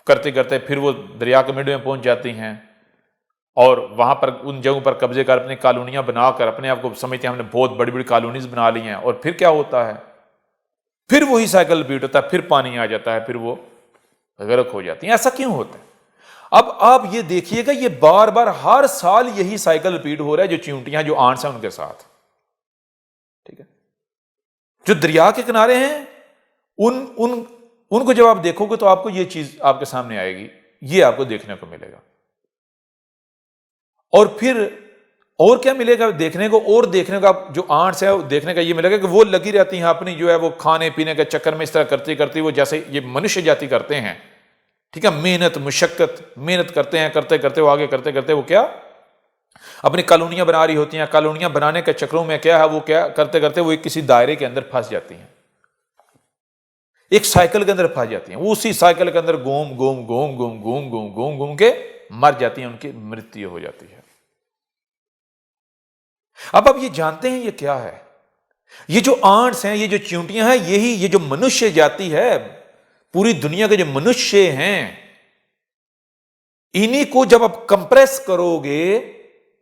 करते करते फिर वो दरिया के मिड में पहुंच जाती हैं और वहां पर उन जगहों पर कब्जे कर अपनी कॉलोनियां बनाकर अपने आप को समझते हैं हमने बहुत बड़ी बड़ी कॉलोनीज बना ली हैं। और फिर क्या होता है, फिर वही साइकिल रिपीट होता है, फिर पानी आ जाता है, फिर वो गर्क हो जाती हैं। ऐसा क्यों होता है? अब आप ये देखिएगा, ये बार बार हर साल यही साइकिल रिपीट हो रहा है। जो चींटियां, जो आंट्स हैं उनके साथ, ठीक है, जो दरिया के किनारे हैं, उनको जब आप देखोगे तो आपको ये चीज आपके सामने आएगी, ये आपको देखने को मिलेगा। और फिर और क्या मिलेगा देखने को? और देखने का जो आंट्स है देखने का ये मिलेगा कि वो लगी रहती हैं अपनी जो है वो खाने पीने के चक्कर में, इस तरह करती करती वो जैसे ये मनुष्य जाति करते हैं, ठीक है, मेहनत मुशक्कत मेहनत करते हैं, करते करते वो आगे करते करते वो क्या अपनी कॉलोनियां बना रही होती हैं। कॉलोनियां बनाने के चक्करों में क्या है, वो क्या करते करते वो एक किसी दायरे के अंदर फंस जाती हैं, एक साइकिल के अंदर फंस जाती हैं। वो उसी साइकिल के अंदर घूम घूम घूम घूम घूम घूम घूम घूम के मर जाती हैं, उनकी मृत्यु हो जाती है। अब आप ये जानते हैं ये क्या है? ये जो आंट्स हैं, ये जो चींटियां हैं, यही ये जो मनुष्य जाति है, पूरी दुनिया के जो मनुष्य हैं, इन्हीं को जब आप कंप्रेस करोगे,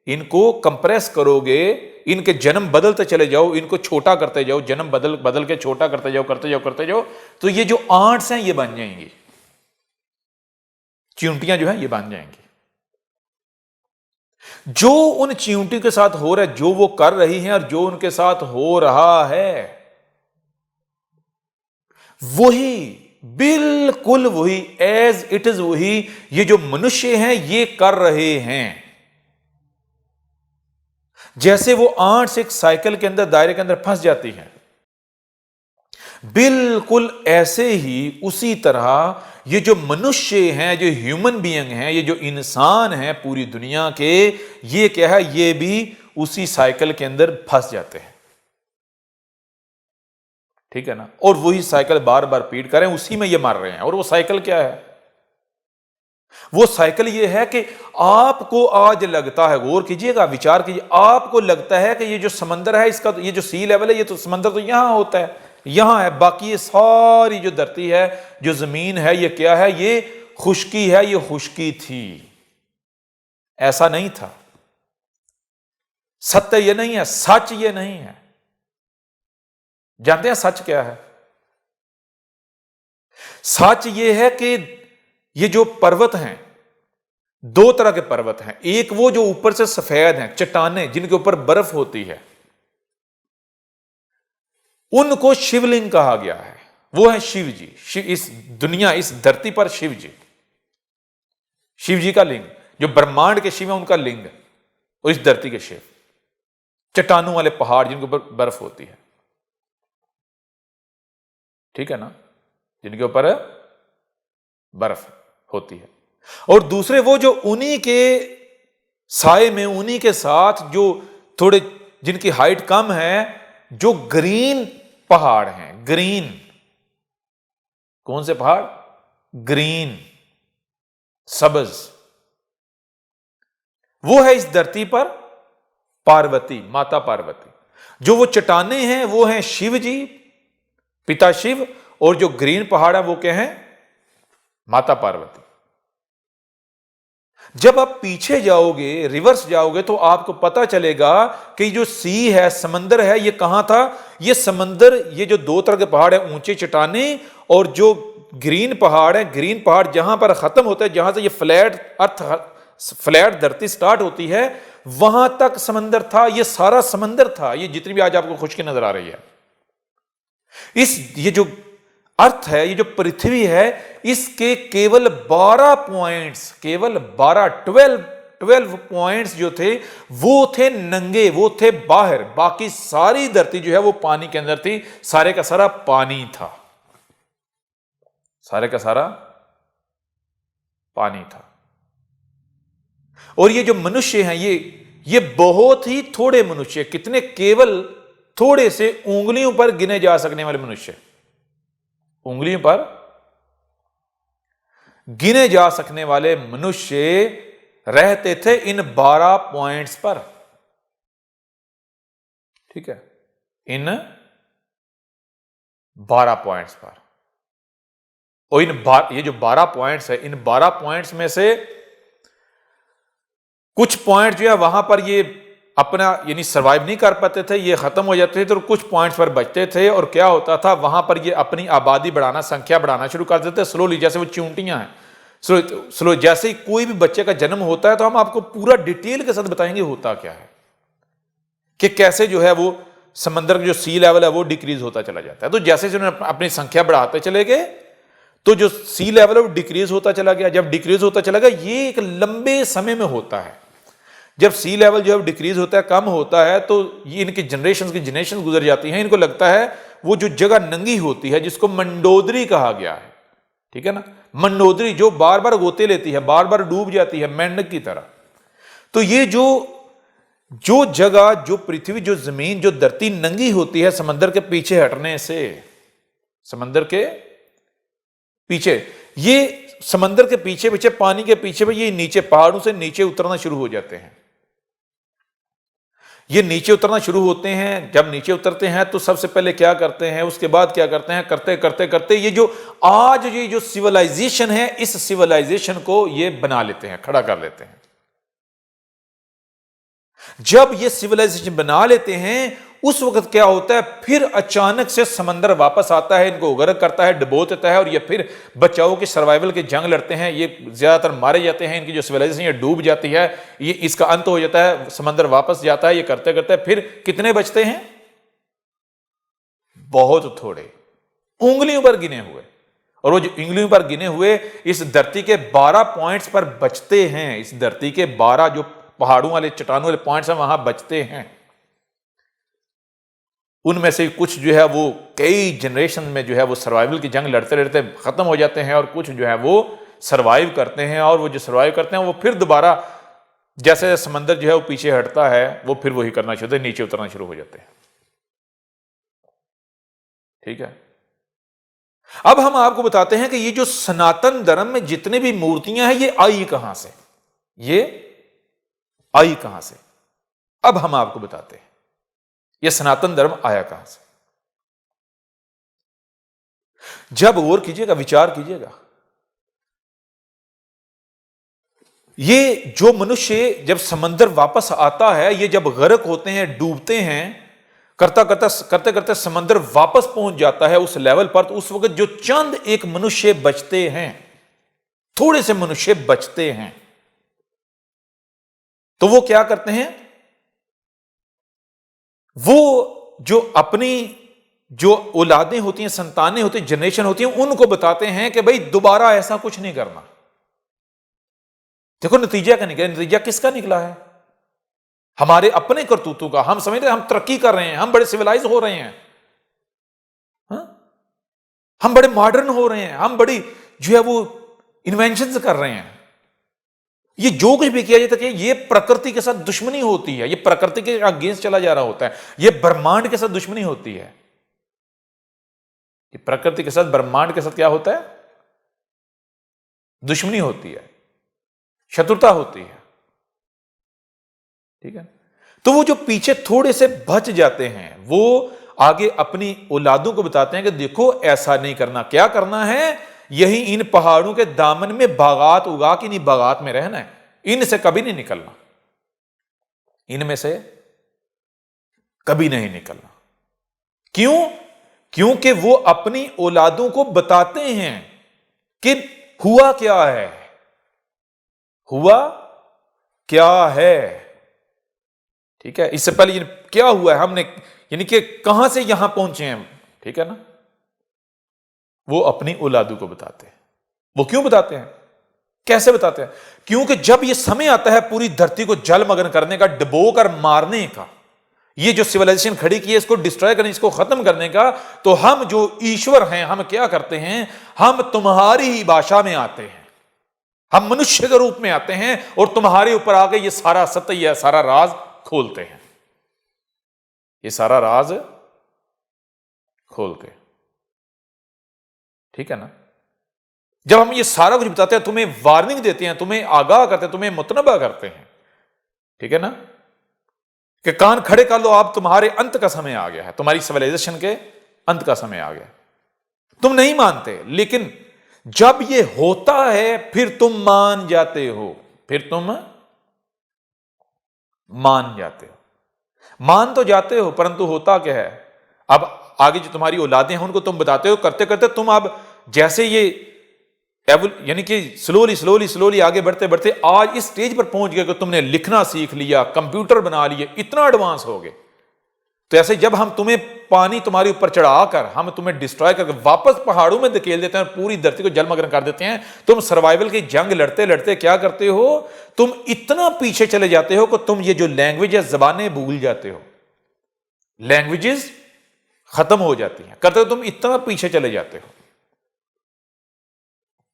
इनको कंप्रेस करोगे, इनके जन्म बदलते चले जाओ, इनको छोटा करते जाओ, जन्म बदल बदल के छोटा करते जाओ, करते जाओ, तो ये जो आंट्स हैं ये बन जाएंगी, चींटियां जो हैं ये बन जाएंगी। जो उन चींटियों के साथ हो रहा है, जो वो कर रही हैं और जो उनके साथ हो रहा है, वही, बिल्कुल वही, एज इट इज वही ये जो मनुष्य हैं ये कर रहे हैं। जैसे वो आंट्स एक साइकिल के अंदर, दायरे के अंदर फंस जाती हैं, बिल्कुल ऐसे ही उसी तरह ये जो मनुष्य हैं, जो ह्यूमन बीइंग हैं, ये जो इंसान हैं पूरी दुनिया के, ये क्या है, ये भी उसी साइकिल के अंदर फंस जाते हैं। ठीक है ना? और वही साइकिल बार बार रिपीट करें, उसी में ये मर रहे हैं। और वो साइकिल क्या है? वो साइकिल ये है कि आपको आज लगता है, गौर कीजिएगा, विचार कीजिए, आपको लगता है कि ये जो समंदर है, इसका ये जो सी लेवल है, ये तो समंदर तो यहां होता है, यहां है, बाकी ये सारी जो धरती है, जो जमीन है, ये क्या है? ये खुश्की है, ये खुश्की थी। ऐसा नहीं था। सत्य ये नहीं है, सच ये नहीं है। जानते हैं सच क्या है? सच ये है कि ये जो पर्वत हैं, दो तरह के पर्वत हैं। एक वो जो ऊपर से सफेद हैं, चट्टानें जिनके ऊपर बर्फ होती है, उनको शिवलिंग कहा गया है। वो है शिव जी। इस दुनिया, इस धरती पर शिव जी, शिव जी का लिंग, जो ब्रह्मांड के शिव है उनका लिंग, और इस धरती के शिव, चट्टानों वाले पहाड़ जिनके ऊपर बर्फ होती है, ठीक है ना, जिनके ऊपर बर्फ होती है। और दूसरे वो जो उन्हीं के साए में, उन्हीं के साथ जो थोड़े, जिनकी हाइट कम है, जो ग्रीन पहाड़ हैं। ग्रीन, कौन से पहाड़? ग्रीन, सब्ज। वो है इस धरती पर पार्वती, माता पार्वती। जो वो चट्टानें हैं वो हैं शिव जी, पिता शिव, और जो ग्रीन पहाड़ है वो क्या है? माता पार्वती। जब आप पीछे जाओगे, रिवर्स जाओगे, तो आपको पता चलेगा कि जो सी है, समंदर है, ये कहां था? ये समंदर, ये जो दो तरह के पहाड़ है, ऊंचे चट्टाने, और जो ग्रीन पहाड़ है, ग्रीन पहाड़ जहां पर खत्म होता है, जहां से ये फ्लैट अर्थ, फ्लैट धरती स्टार्ट होती है, वहां तक समंदर था। ये सारा समंदर था, ये जितनी भी आज आपको खुशकी नजर आ रही है। ये जो अर्थ है, ये जो पृथ्वी है, इसके केवल 12 पॉइंट्स, केवल 12 पॉइंट्स जो थे, वो थे नंगे, वो थे बाहर। बाकी सारी धरती जो है वो पानी के अंदर थी। सारे का सारा पानी था, सारे का सारा पानी था। और ये जो मनुष्य हैं, ये बहुत ही थोड़े मनुष्य, कितने? केवल थोड़े से उंगलियों पर गिने जा सकने वाले मनुष्य, उंगलियों पर गिने जा सकने वाले मनुष्य रहते थे इन 12 पॉइंट्स पर। ठीक है, इन 12 पॉइंट्स पर। और ये जो 12 पॉइंट्स है, इन 12 पॉइंट्स में से कुछ पॉइंट जो है वहां पर ये अपना यानी सर्वाइव नहीं कर पाते थे, ये खत्म हो जाते थे, तो कुछ पॉइंट्स पर बचते थे। और क्या होता था, वहां पर ये अपनी आबादी बढ़ाना, संख्या बढ़ाना शुरू कर देते स्लोली। जैसे वो चींटियां हैं, स्लो जैसे ही कोई भी बच्चे का जन्म होता है, तो हम आपको पूरा डिटेल के साथ बताएंगे होता क्या है, कि कैसे जो है वो समंदर का जो सी लेवल है वो डिक्रीज होता चला जाता है। तो जैसे उन्होंने अपनी संख्या बढ़ाते चले गए, तो जो सी लेवल है वो डिक्रीज होता चला गया। जब डिक्रीज होता चला गया, ये एक लंबे समय में होता है। जब सी लेवल जो है डिक्रीज होता है, कम होता है, तो ये इनकी जनरेशन गुजर जाती हैं। इनको लगता है वो जो जगह नंगी होती है, जिसको मंडोदरी कहा गया है, ठीक है ना, मंडोदरी, जो बार बार गोते लेती है, बार बार डूब जाती है मेंढक की तरह। तो ये जो जगह, जो पृथ्वी, जो जमीन, जो धरती नंगी होती है समंदर के पीछे हटने से, समंदर के पीछे, ये समंदर के पीछे पीछे, पानी के पीछे ये नीचे, पहाड़ों से नीचे उतरना शुरू हो जाते हैं। ये नीचे उतरना शुरू होते हैं। जब नीचे उतरते हैं तो सबसे पहले क्या करते हैं, उसके बाद क्या करते हैं, करते करते करते ये जो आज ये जो सिविलाइजेशन है, इस सिविलाइजेशन को ये बना लेते हैं, खड़ा कर लेते हैं। जब ये सिविलाइजेशन बना लेते हैं उस वक्त क्या होता है, फिर अचानक से समंदर वापस आता है, इनको गर्क करता है, डुबो देता है, और ये फिर बचाओ के सर्वाइवल के जंग लड़ते हैं। ये ज्यादातर मारे जाते हैं, इनकी जो सिविलाइजेशन ये डूब जाती है, ये इसका अंत हो जाता है, समंदर वापस जाता है। ये करते करते फिर कितने बचते हैं, बहुत थोड़े, उंगलियों पर गिने हुए। और वो जो उंगलियों पर गिने हुए इस धरती के 12 पॉइंट्स पर बचते हैं। इस धरती के 12 जो पहाड़ों वाले चट्टानों वाले पॉइंट्स हैं वहां बचते हैं। उनमें से कुछ जो है वो कई जनरेशन में जो है वो सर्वाइवल की जंग लड़ते लड़ते खत्म हो जाते हैं, और कुछ जो है वो सर्वाइव करते हैं। और वो जो सर्वाइव करते हैं वो फिर दोबारा जैसे समंदर जो है वो पीछे हटता है, वो फिर वही करना शुरू होता है, नीचे उतरना शुरू हो जाते हैं। ठीक है, अब हम आपको बताते हैं कि ये जो सनातन धर्म में जितने भी मूर्तियां हैं ये आई कहां से, ये आई कहां से। अब हम आपको बताते हैं ये सनातन धर्म आया कहां से। जब गौर कीजिएगा, विचार कीजिएगा, ये जो मनुष्य जब समंदर वापस आता है, ये जब गर्क होते हैं, डूबते हैं, करते करते समंदर वापस पहुंच जाता है उस लेवल पर, तो उस वक्त जो चंद एक मनुष्य बचते हैं, थोड़े से मनुष्य बचते हैं, तो वो क्या करते हैं, वो जो अपनी जो औलादें होती हैं, संतानें होती हैं, जनरेशन होती हैं, उनको बताते हैं कि भाई दोबारा ऐसा कुछ नहीं करना। देखो नतीजा क्या निकला, नतीजा किसका निकला है, हमारे अपने करतूतों का। हम समझते हैं हम तरक्की कर रहे हैं, हम बड़े सिविलाइज हो रहे हैं, हम बड़े मॉडर्न हो रहे हैं, हम बड़ी जो है वो इन्वेंशन कर रहे हैं। ये जो कुछ भी किया जाता है ये प्रकृति के साथ दुश्मनी होती है, ये प्रकृति के अगेंस्ट चला जा रहा होता है, ये ब्रह्मांड के साथ दुश्मनी होती है। ये प्रकृति के साथ ब्रह्मांड के साथ क्या होता है, दुश्मनी होती है, शत्रुता होती है। ठीक है, तो वो जो पीछे थोड़े से बच जाते हैं वो आगे अपनी औलादों को बताते हैं कि देखो ऐसा नहीं करना, क्या करना है, यही इन पहाड़ों के दामन में बागात उगा के, नहीं बागात में रहना है, इनसे कभी नहीं निकलना, इनमें से कभी नहीं निकलना। क्यों, क्योंकि वो अपनी औलादों को बताते हैं कि हुआ क्या है, हुआ क्या है। ठीक है, इससे पहले क्या हुआ है, हमने यानी कि कहां से यहां पहुंचे हैं। ठीक है ना, वो अपनी औलादों को बताते हैं। वो क्यों बताते हैं, कैसे बताते हैं, क्योंकि जब ये समय आता है पूरी धरती को जलमग्न करने का, डुबो कर मारने का, ये जो सिविलाइजेशन खड़ी की है इसको डिस्ट्रॉय करने, इसको खत्म करने का, तो हम जो ईश्वर हैं हम क्या करते हैं, हम तुम्हारी ही भाषा में आते हैं, हम मनुष्य के रूप में आते हैं और तुम्हारे ऊपर आके ये सारा सत्य, ये सारा राज खोलते हैं, ये सारा राज खोलते हैं। ठीक है ना, जब हम ये सारा कुछ बताते हैं, तुम्हें वार्निंग देते हैं, तुम्हें आगाह करते हैं, तुम्हें मुतनबा करते हैं, ठीक है ना, कि कान खड़े कर लो, आप तुम्हारे अंत का समय आ गया है, तुम्हारी सिविलाइजेशन के अंत का समय आ गया। तुम नहीं मानते, लेकिन जब ये होता है फिर तुम मान जाते हो, फिर तुम मान जाते हो, मान तो जाते हो, परंतु होता क्या है, अब आगे जो तुम्हारी औलादें हैं उनको तुम बताते हो, करते करते तुम अब जैसे ये यानी कि स्लोली स्लोली स्लोली आगे बढ़ते बढ़ते आज इस स्टेज पर पहुंच गए कि तुमने लिखना सीख लिया, कंप्यूटर बना लिए, इतना एडवांस हो गए। तो ऐसे जब हम तुम्हें पानी तुम्हारे ऊपर चढ़ाकर हम तुम्हें डिस्ट्रॉय करके वापस पहाड़ों में धकेल देते हैं और पूरी धरती को जलमग्न कर देते हैं, तुम सर्वाइवल की जंग लड़ते लड़ते क्या करते हो, तुम इतना पीछे चले जाते हो कि तुम ये जो लैंग्वेज है, जबानें भूल जाते हो, लैंग्वेजेस खत्म हो जाती हैं, करते हो तुम इतना पीछे चले जाते हो,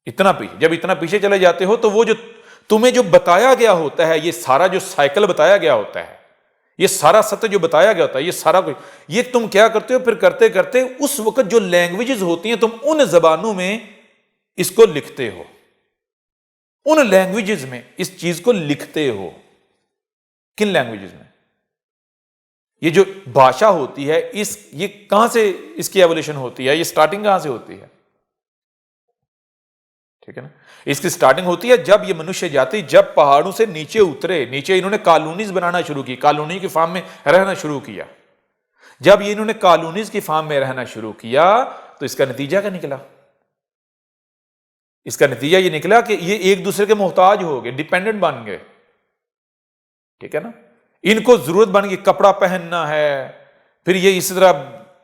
इतना पीछे। जब इतना पीछे चले जाते हो तो वो जो तुम्हें जो बताया गया होता है, ये सारा जो साइकिल बताया गया होता है, ये सारा सत्य जो बताया गया होता है, ये सारा कुछ, ये तुम क्या करते हो, फिर करते करते उस वक्त जो लैंग्वेजेस होती हैं तुम उन जबानों में इसको लिखते हो, उन लैंग्वेजेस में इस चीज को लिखते हो। किन लैंग्वेजेस में, ये जो भाषा होती है, ये कहां से इसकी एवोल्यूशन होती है, ये स्टार्टिंग कहां से होती है? ठीक है ना। इसकी स्टार्टिंग होती है जब ये मनुष्य जाति जब पहाड़ों से नीचे उतरे, नीचे इन्होंने कॉलोनीज बनाना शुरू की, कॉलोनी की फार्म में रहना शुरू किया। जब ये इन्होंने कॉलोनीज की फार्म में रहना शुरू किया तो इसका नतीजा क्या निकला? इसका नतीजा ये निकला कि ये एक दूसरे के मोहताज हो गए, डिपेंडेंट बन गए। ठीक है ना। इनको जरूरत बन गई, कपड़ा पहनना है, फिर ये इस तरह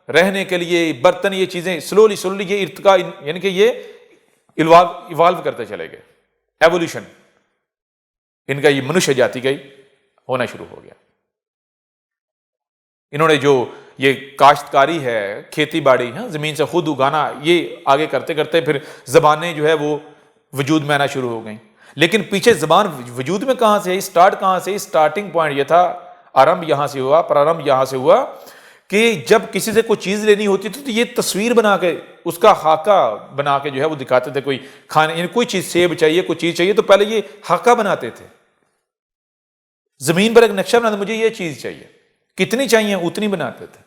रहने के लिए बर्तन, ये चीजें स्लोली स्लोली ये इर्तिका यानी कि ये इवॉल्व करते चले गए। एवोल्यूशन इनका ये मनुष्य जाति का ही होना शुरू हो गया। इन्होंने जो ये काश्तकारी है, खेती बाड़ी है, जमीन से खुद उगाना, ये आगे करते करते फिर जबानें जो है वो वजूद में आना शुरू हो गई। लेकिन पीछे जबान वजूद में कहां से, स्टार्ट कहां से? स्टार्टिंग पॉइंट ये था, आरंभ यहां से हुआ, प्रारंभ यहां से हुआ कि जब किसी से कोई चीज लेनी होती थी तो ये तस्वीर बना के, उसका खाका बना के जो है वो दिखाते थे। कोई खाने, कोई चीज, सेब चाहिए, कोई चीज चाहिए, तो पहले ये खाका बनाते थे, जमीन पर एक नक्शा बनाते, मुझे ये चीज चाहिए, कितनी चाहिए उतनी बनाते थे,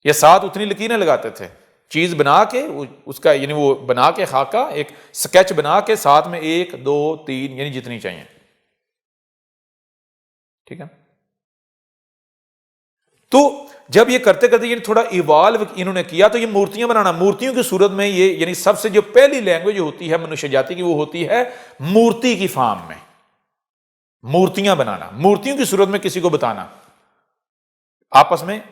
या साथ उतनी लकीरें लगाते थे। चीज बना के उसका यानी वो बना के खाका, एक स्केच बना के साथ में 1 2 3 यानी जितनी चाहिए। ठीक है। तो जब ये करते करते ये थोड़ा इवॉल्व इन्होंने किया तो ये मूर्तियां बनाना, मूर्तियों की सूरत में ये यानी सबसे जो पहली लैंग्वेज होती है मनुष्य जाति की वो होती है मूर्ति की फॉर्म में, मूर्तियां बनाना, मूर्तियों की सूरत में किसी को बताना, आपस में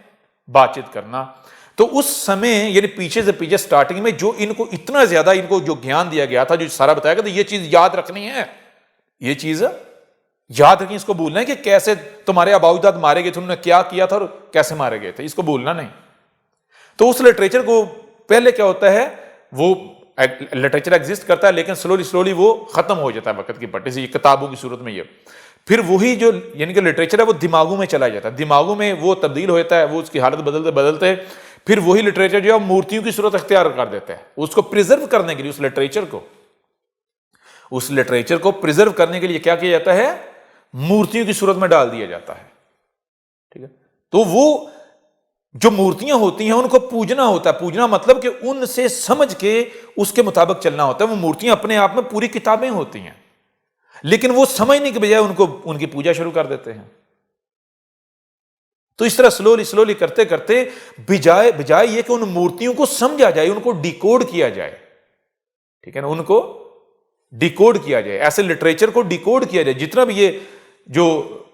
बातचीत करना। तो उस समय यानी पीछे से पीछे स्टार्टिंग में जो इनको इतना ज्यादा इनको जो ज्ञान दिया गया था, जो सारा बताया गया, तो ये चीज याद रखनी है, ये चीज याद रखनी, इसको भूलना है कि कैसे तुम्हारे आबाउदाद मारे गए थे, उन्होंने क्या किया था और कैसे मारे गए थे, इसको भूलना नहीं। तो उस लिटरेचर को पहले क्या होता है, वो लिटरेचर एग्जिस्ट करता है लेकिन स्लोली स्लोली वो खत्म हो जाता है वक्त की पट्टी से, ये किताबों की सूरत में। ये फिर वही जो यानी कि लिटरेचर है वो दिमागों में चला जाता है, दिमागों में वो तब्दील हो जाता है, वो उसकी हालत बदलते बदलते फिर वही लिटरेचर जो है मूर्तियों की सूरत अख्तियार कर देता है। उसको प्रिजर्व करने के लिए उस लिटरेचर को प्रिजर्व करने के लिए क्या किया जाता है, मूर्तियों की सूरत में डाल दिया जाता है। ठीक है। तो वो जो मूर्तियां होती हैं उनको पूजना होता है, पूजना मतलब कि उनसे समझ के उसके मुताबिक चलना होता है। वो मूर्तियां अपने आप में पूरी किताबें होती हैं, लेकिन वो समझने के बजाय उनको उनकी पूजा शुरू कर देते हैं। तो इस तरह स्लोली स्लोली करते करते बजाय ये कि उन मूर्तियों को समझा जाए, उनको डिकोड किया जाए। ठीक है ना, उनको डिकोड किया जाए, ऐसे लिटरेचर को डिकोड किया जाए। जितना भी ये जो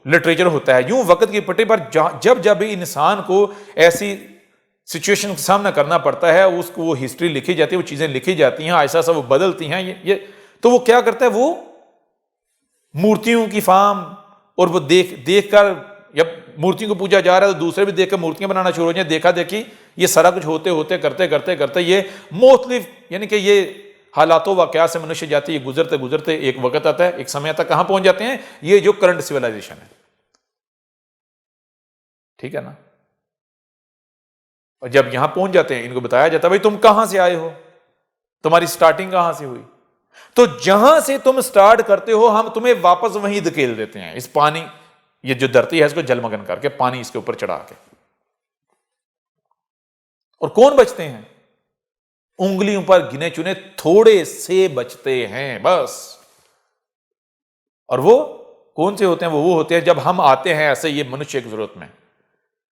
लिटरेचर होता है, यूं वक्त की पट्टी पर जब जब भी इंसान को ऐसी सिचुएशन का सामना करना पड़ता है, उसको वो हिस्ट्री लिखी जाती है, वो चीजें लिखी जाती हैं, ऐसा ऐसा वो बदलती हैं। ये तो वो क्या करता है, वो मूर्तियों की फार्म, और वो देख कर जब मूर्तियों को पूजा जा रहा है तो दूसरे भी देख कर मूर्तियां बनाना शुरू हो जाए, देखा देखी, ये सारा कुछ होते होते करते करते करते ये मुख्तलिफ यानी कि ये हालातों वाकया से मनुष्य जाति ये गुजरते गुजरते एक वक्त आता है, एक समय तक कहां पहुंच जाते हैं, ये जो करंट सिविलाइजेशन है। ठीक है ना। और जब यहां पहुंच जाते हैं इनको बताया जाता है भाई तुम कहां से आए हो, तुम्हारी स्टार्टिंग कहां से हुई, तो जहां से तुम स्टार्ट करते हो हम तुम्हें वापस वहीं धकेल देते हैं, इस पानी, ये जो धरती है इसको जलमग्न करके पानी इसके ऊपर चढ़ा के। और कौन बचते हैं, उंगलियों पर गिने चुने थोड़े से बचते हैं बस। और वो कौन से होते हैं, वो होते हैं जब हम आते हैं ऐसे ये मनुष्य की जरूरत में,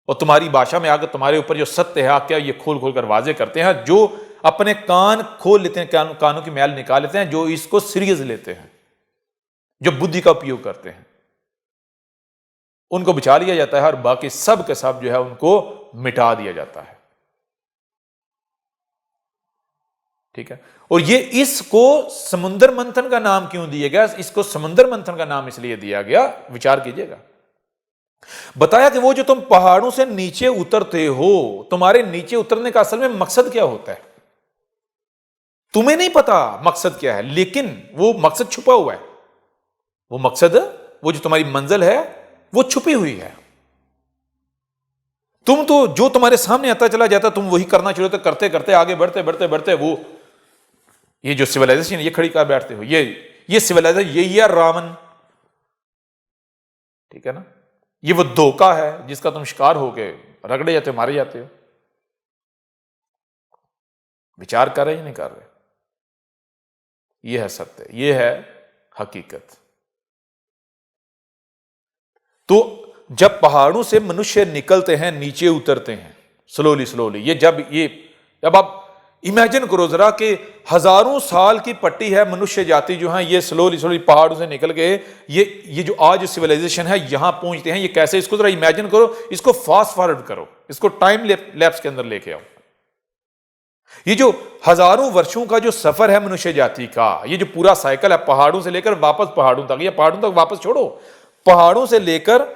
और तुम्हारी भाषा में आकर तुम्हारे ऊपर जो सत्य है क्या ये खोल खोल कर वाजे करते हैं, जो अपने कान खोल लेते हैं, कानों की मैल निकाल लेते हैं, जो इसको सीरियस लेते हैं, जो बुद्धि का उपयोग करते हैं, उनको बचा लिया जाता है, और बाकी सब के सब जो है उनको मिटा दिया जाता है। ठीक है। और ये इसको समुद्र मंथन का नाम क्यों दिया गया, इसको समुद्र मंथन का नाम इसलिए दिया गया, विचार कीजिएगा। बताया कि वो जो तुम पहाड़ों से नीचे उतरते हो, तुम्हारे नीचे उतरने का असल में मकसद क्या होता है, तुम्हें नहीं पता मकसद क्या है, लेकिन वो मकसद छुपा हुआ है। वो मकसद, वो जो तुम्हारी मंजिल है वो छुपी हुई है। तुम तो जो तुम्हारे सामने आता चला जाता तुम वही करना शुरू करते करते आगे बढ़ते बढ़ते बढ़ते वो ये जो सिविलाइजेशन ये खड़ी कर बैठते हो, ये सिविलाइजेशन यही है रावण। ठीक है ना, ये वो धोखा है जिसका तुम शिकार हो के रगड़े जाते हो, मारे जाते हो। विचार कर रहे या नहीं कर रहे? ये है सत्य, ये है हकीकत। तो जब पहाड़ों से मनुष्य निकलते हैं, नीचे उतरते हैं स्लोली स्लोली, जब आप इमेजिन करो जरा कि हजारों साल की पट्टी है, मनुष्य जाति जो है ये स्लोली स्लोली पहाड़ों से निकल के ये जो आज सिविलाइजेशन है यहां पहुंचते हैं, ये कैसे, इसको जरा इमेजिन करो, इसको फास्ट फॉरवर्ड करो, इसको टाइम लैप्स के अंदर लेके आओ। ये जो हजारों वर्षों का जो सफर है मनुष्य जाति का, ये जो पूरा साइकिल है पहाड़ों से लेकर वापस पहाड़ों तक, या पहाड़ों तक वापस छोड़ो, पहाड़ों से लेकर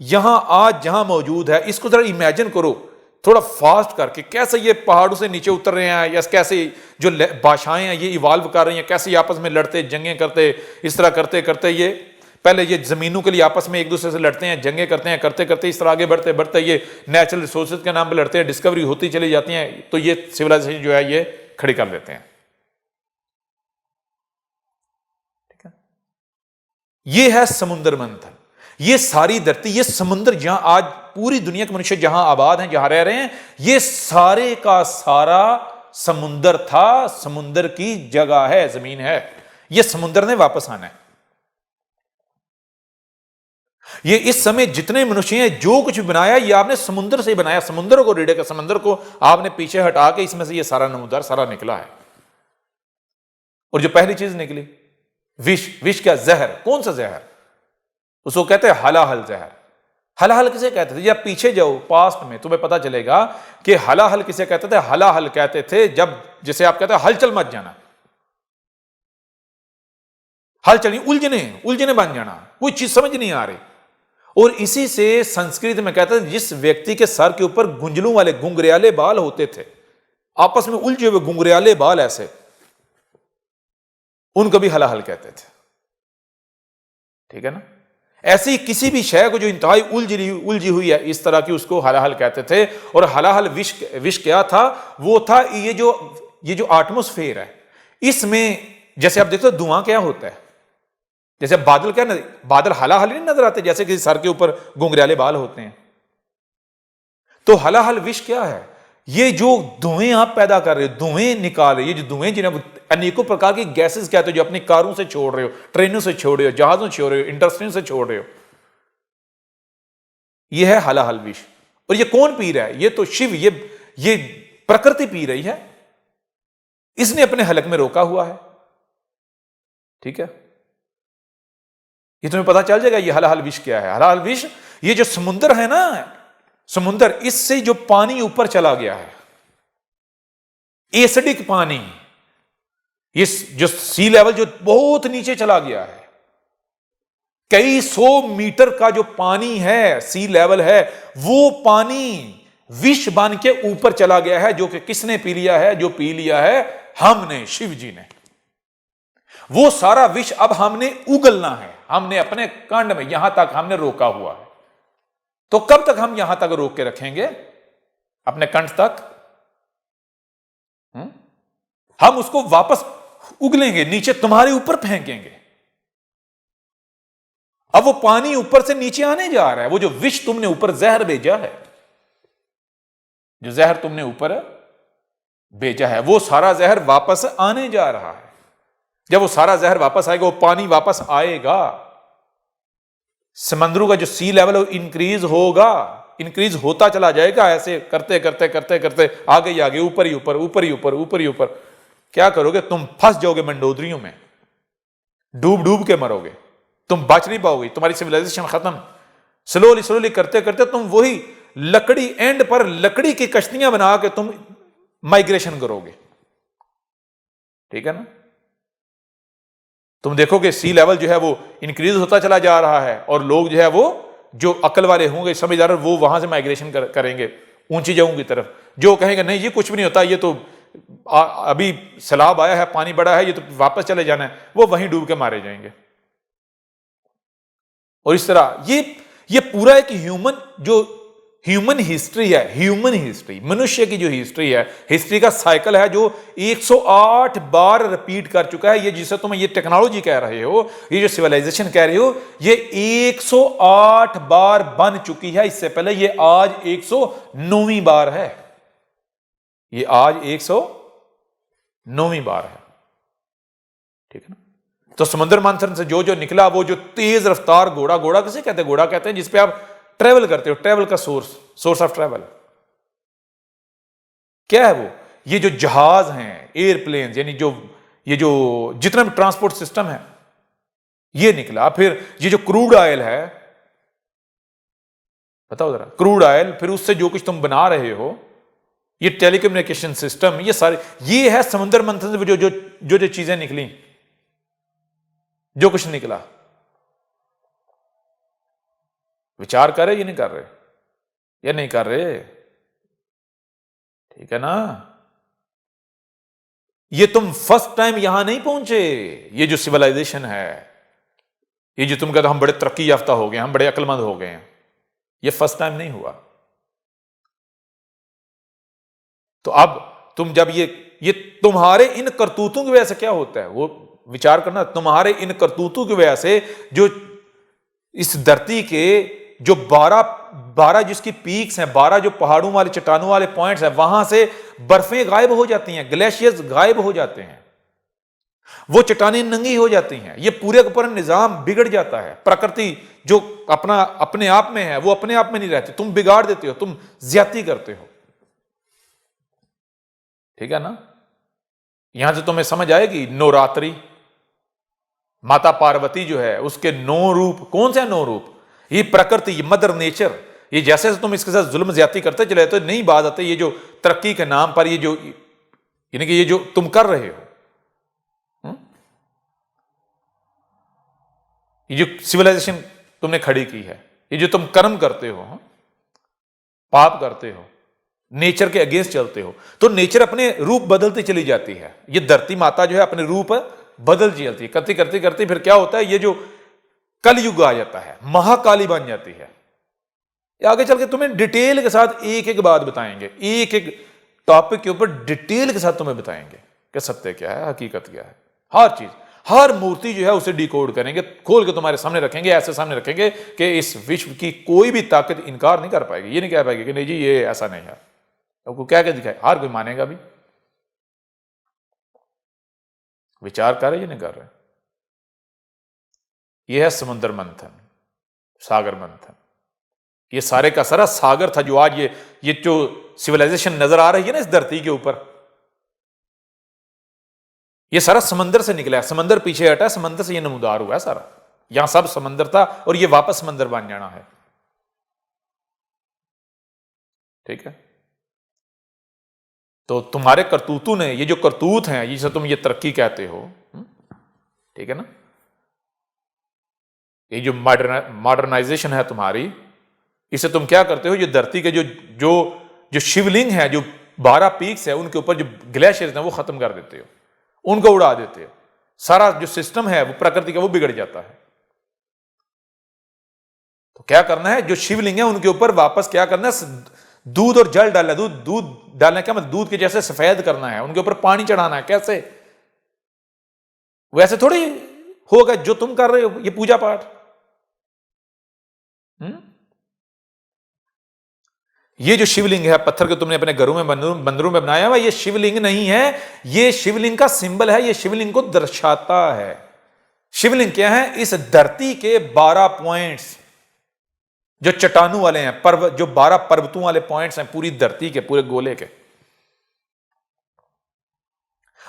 यहां आज जहां मौजूद है, इसको जरा इमेजिन करो थोड़ा फास्ट करके, कैसे ये पहाड़ों से नीचे उतर रहे हैं, या कैसे जो भाषाएं हैं ये इवॉल्व कर रही हैं, कैसे आपस में लड़ते जंगें करते, इस तरह करते करते ये पहले ये जमीनों के लिए आपस में एक दूसरे से लड़ते हैं, जंगें करते हैं, करते करते इस तरह आगे बढ़ते बढ़ते ये नेचुरल रिसोर्सेज के नाम पे लड़ते हैं, डिस्कवरी होती चली जाती है, तो ये सिविलाइजेशन जो है ये खड़ी कर देते हैं। ठीक है, ये है समुद्र मंथन, ये सारी धरती, ये समुद्र जहां आज पूरी दुनिया के मनुष्य जहां आबाद हैं, जहां रह रहे हैं, ये सारे का सारा समुद्र था, समुद्र की जगह है, जमीन है, ये समुद्र ने वापस आना है। ये इस समय जितने मनुष्य हैं, जो कुछ बनाया ये आपने समुद्र से बनाया, समुद्र को रीढ़े का समुद्र को आपने पीछे हटा के इसमें से ये सारा नमूदार सारा निकला है। और जो पहली चीज निकली विष, विष क्या? जहर। कौन सा जहर? उसको कहते हैं हलाहल जहर। हलाहल किसे कहते थे? जब पीछे जाओ पास्ट में तुम्हें पता चलेगा कि हलाहल किसे कहते थे। हलाहल कहते थे जब, जैसे आप कहते हैं हलचल मच जाना, हलचल उलझने उलझने बन जाना, कोई चीज समझ नहीं आ रही। और इसी से संस्कृत में कहते हैं जिस व्यक्ति के सर के ऊपर गुंजलों वाले घुंघरियाले बाल होते थे, आपस में उलझे हुए घुंघरियाले बाल ऐसे, उनको भी हलाहल कहते थे। ठीक है ना? ऐसी किसी भी शय को जो इंतहाई उलझी हुई है इस तरह की, उसको हलाहल कहते थे। और हलाहल विष क्या था? वो था ये जो एटमॉस्फेयर है, इसमें जैसे आप देखते हो धुआं क्या होता है, जैसे बादल क्या बादल हलाहल नहीं नजर आते, जैसे किसी सर के ऊपर घुंघरियाले बाल होते हैं। तो हलाहल विष क्या है? ये जो धुएं आप पैदा कर रहे हो, धुएं निकाल रहे हो, ये जो धुएं जिन्हें अनेकों प्रकार की गैसेस कहते हो, जो अपनी कारों से छोड़ रहे हो, ट्रेनों से छोड़ रहे हो, जहाजों से छोड़ रहे हो, इंडस्ट्रियों से छोड़ रहे हो, ये है हलाहल विष। और ये कौन पी रहा है? ये तो शिव, ये प्रकृति पी रही है, इसने अपने हलक में रोका हुआ है। ठीक है, ये तुम्हें पता चल जाएगा ये हलाहल विष क्या है। हलाहल विष ये जो समुद्र है ना, समुद्र, इससे जो पानी ऊपर चला गया है, एसिडिक पानी, ये जो सी लेवल जो बहुत नीचे चला गया है, कई 100 मीटर का जो पानी है, सी लेवल है, वो पानी विष बन के ऊपर चला गया है। जो कि किसने पी लिया है? जो पी लिया है हमने, शिव जी ने। वो सारा विष अब हमने उगलना है, हमने अपने कांड में यहां तक हमने रोका हुआ है। तो कब तक हम यहां तक रोक के रखेंगे? अपने कंठ तक। हम उसको वापस उगलेंगे, नीचे तुम्हारे ऊपर फेंकेंगे। अब वो पानी ऊपर से नीचे आने जा रहा है। वो जो विष तुमने ऊपर जहर भेजा है, जो जहर तुमने ऊपर भेजा है, वो सारा जहर वापस आने जा रहा है। जब वो सारा जहर वापस आएगा, वो पानी वापस आएगा, समंदरों का जो सी लेवल है इंक्रीज होगा, इंक्रीज होता चला जाएगा। ऐसे करते करते करते करते आगे ही आगे, ऊपर ही ऊपर, ऊपर ही ऊपर, ऊपर ही ऊपर। क्या करोगे? तुम फंस जाओगे मंडोदरियों में, डूब डूब के मरोगे, तुम बच नहीं पाओगे, तुम्हारी सिविलाइजेशन खत्म। स्लोली स्लोली करते करते तुम वही लकड़ी एंड पर लकड़ी की कश्तियां बना के तुम माइग्रेशन करोगे। ठीक है ना? तुम देखोगे सी लेवल जो है वो इंक्रीज होता चला जा रहा है, और लोग जो है वो जो अकल वाले होंगे, समझदार, वो वहां से माइग्रेशन करेंगे ऊंची जगहों की तरफ। जो कहेंगे नहीं ये कुछ भी नहीं होता, ये तो अभी सैलाब आया है, पानी बड़ा है, ये तो वापस चले जाना है, वो वहीं डूब के मारे जाएंगे। और इस तरह ये पूरा एक ह्यूमन जो ह्यूमन हिस्ट्री है, ह्यूमन हिस्ट्री, मनुष्य की जो हिस्ट्री है, हिस्ट्री का साइकिल है जो 108 बार रिपीट कर चुका है। ये जिसे तुम ये टेक्नोलॉजी कह रहे हो, ये जो सिविलाइजेशन कह रहे हो, ये 108 बार बन चुकी है। इससे पहले ये आज 109वीं बार है, ये आज 109वीं बार है। ठीक है ना। तो समुद्र मंथन से जो जो निकला, वो जो तेज रफ्तार घोड़ा, घोड़ा किसे कहते हैं? घोड़ा कहते हैं जिसपे आप ट्रेवल करते हो, ट्रेवल का सोर्स ऑफ ट्रेवल क्या है? वो ये जो जहाज हैं, एयरप्लेन, यानी जो ये जो जितना भी ट्रांसपोर्ट सिस्टम है, ये निकला। फिर ये जो क्रूड ऑयल है, बताओ जरा, क्रूड ऑयल, फिर उससे जो कुछ तुम बना रहे हो, ये टेलीकम्युनिकेशन सिस्टम, ये सारे, ये है समुद्र मंथन से जो चीजें निकली, जो कुछ निकला। विचार कर रहे, ये नहीं कर रहे, ये नहीं कर रहे। ठीक है ना। ये तुम फर्स्ट टाइम यहां नहीं पहुंचे। ये जो सिविलाइजेशन है, ये जो तुम कहते हम बड़े तरक्की याफ्ता हो गए, हम बड़े अक्लमंद हो गए हैं, ये फर्स्ट टाइम नहीं हुआ। तो अब तुम जब ये तुम्हारे इन करतूतों की वजह से क्या होता है, वो विचार करना। तुम्हारे इन करतूतों की वजह से जो इस धरती के जो 12 जिसकी पीक्स हैं, 12 जो पहाड़ों वाले चट्टानों वाले पॉइंट्स हैं, वहां से बर्फें गायब हो जाती हैं, ग्लेशियर्स गायब हो जाते हैं, वो चट्टानें नंगी हो जाती हैं, ये पूरे का पूरा निजाम बिगड़ जाता है। प्रकृति जो अपने आप में है, वो अपने आप में नहीं रहती, तुम बिगाड़ देते हो, तुम ज्यादती करते हो। ठीक है ना। यहां से तुम्हें समझ आएगी नवरात्रि, माता पार्वती जो है उसके 9 रूप, कौन से 9 रूप? ये प्रकृति, ये मदर नेचर, ये जैसे तुम इसके साथ जुल्म ज्यादती करते चले तो नहीं बात आती। ये जो तरक्की के नाम पर ये जो, यानी कि ये जो तुम कर रहे हो, ये जो सिविलाइजेशन तुमने खड़ी की है, ये जो तुम कर्म करते हो, पाप करते हो, नेचर के अगेंस्ट चलते हो, तो नेचर अपने रूप बदलती चली जाती है। ये धरती माता जो है अपने रूप बदल चलती है, करती करती करती, फिर क्या होता है, ये जो कलयुग आ जाता है, महाकाली बन जाती है। आगे चल के तुम्हें डिटेल के साथ एक एक बात बताएंगे, एक एक टॉपिक के ऊपर डिटेल के साथ तुम्हें बताएंगे कि सत्य क्या है, हकीकत क्या है। हर चीज, हर मूर्ति जो है उसे डिकोड करेंगे, खोल के तुम्हारे सामने रखेंगे, ऐसे सामने रखेंगे कि इस विश्व की कोई भी ताकत इनकार नहीं कर पाएगी। ये नहीं कह पाएगी कि नहीं जी ये ऐसा नहीं है, आपको क्या क्या दिखाए, हर कोई मानेगा भी। विचार कर रहे, ये नहीं कर रहे। ये है समुद्र मंथन, सागर मंथन। ये सारे का सारा सागर था जो आज ये जो सिविलाइजेशन नजर आ रही है ना इस धरती के ऊपर, ये सारा समंदर से निकला है। समंदर पीछे हटा है, समंदर से ये नमूदार हुआ है सारा। यहां सब समंदर था और ये वापस समंदर बन जाना है। ठीक है। तो तुम्हारे करतूतों ने, ये जो करतूत हैं, जिसे तुम ये तरक्की कहते हो, ठीक है ना, ये जो मॉडर्नाइजेशन है तुम्हारी, इसे तुम क्या करते हो, ये धरती के जो शिवलिंग है, जो 12 पीक्स है, उनके ऊपर जो ग्लेशियर्स हैं वो खत्म कर देते हो, उनको उड़ा देते हो। सारा जो सिस्टम है वो प्रकृति का वो बिगड़ जाता है। तो क्या करना है, जो शिवलिंग है उनके ऊपर वापस क्या करना है, दूध और जल डालना। दूध डालना क्या मतलब, दूध के जैसे सफेद करना है, उनके ऊपर पानी चढ़ाना है। कैसे? वैसे थोड़ी होगा जो तुम कर रहे हो, ये पूजा पाठ। ये जो शिवलिंग है, पत्थर के तुमने अपने घरों में मंदिरों में बनाया हुआ, ये शिवलिंग नहीं है, ये शिवलिंग का सिंबल है, ये शिवलिंग को दर्शाता है। शिवलिंग क्या है, इस धरती के 12 पॉइंट्स जो चट्टानों वाले हैं, पर्वत, जो 12 पर्वतों वाले पॉइंट्स हैं पूरी धरती के, पूरे गोले के,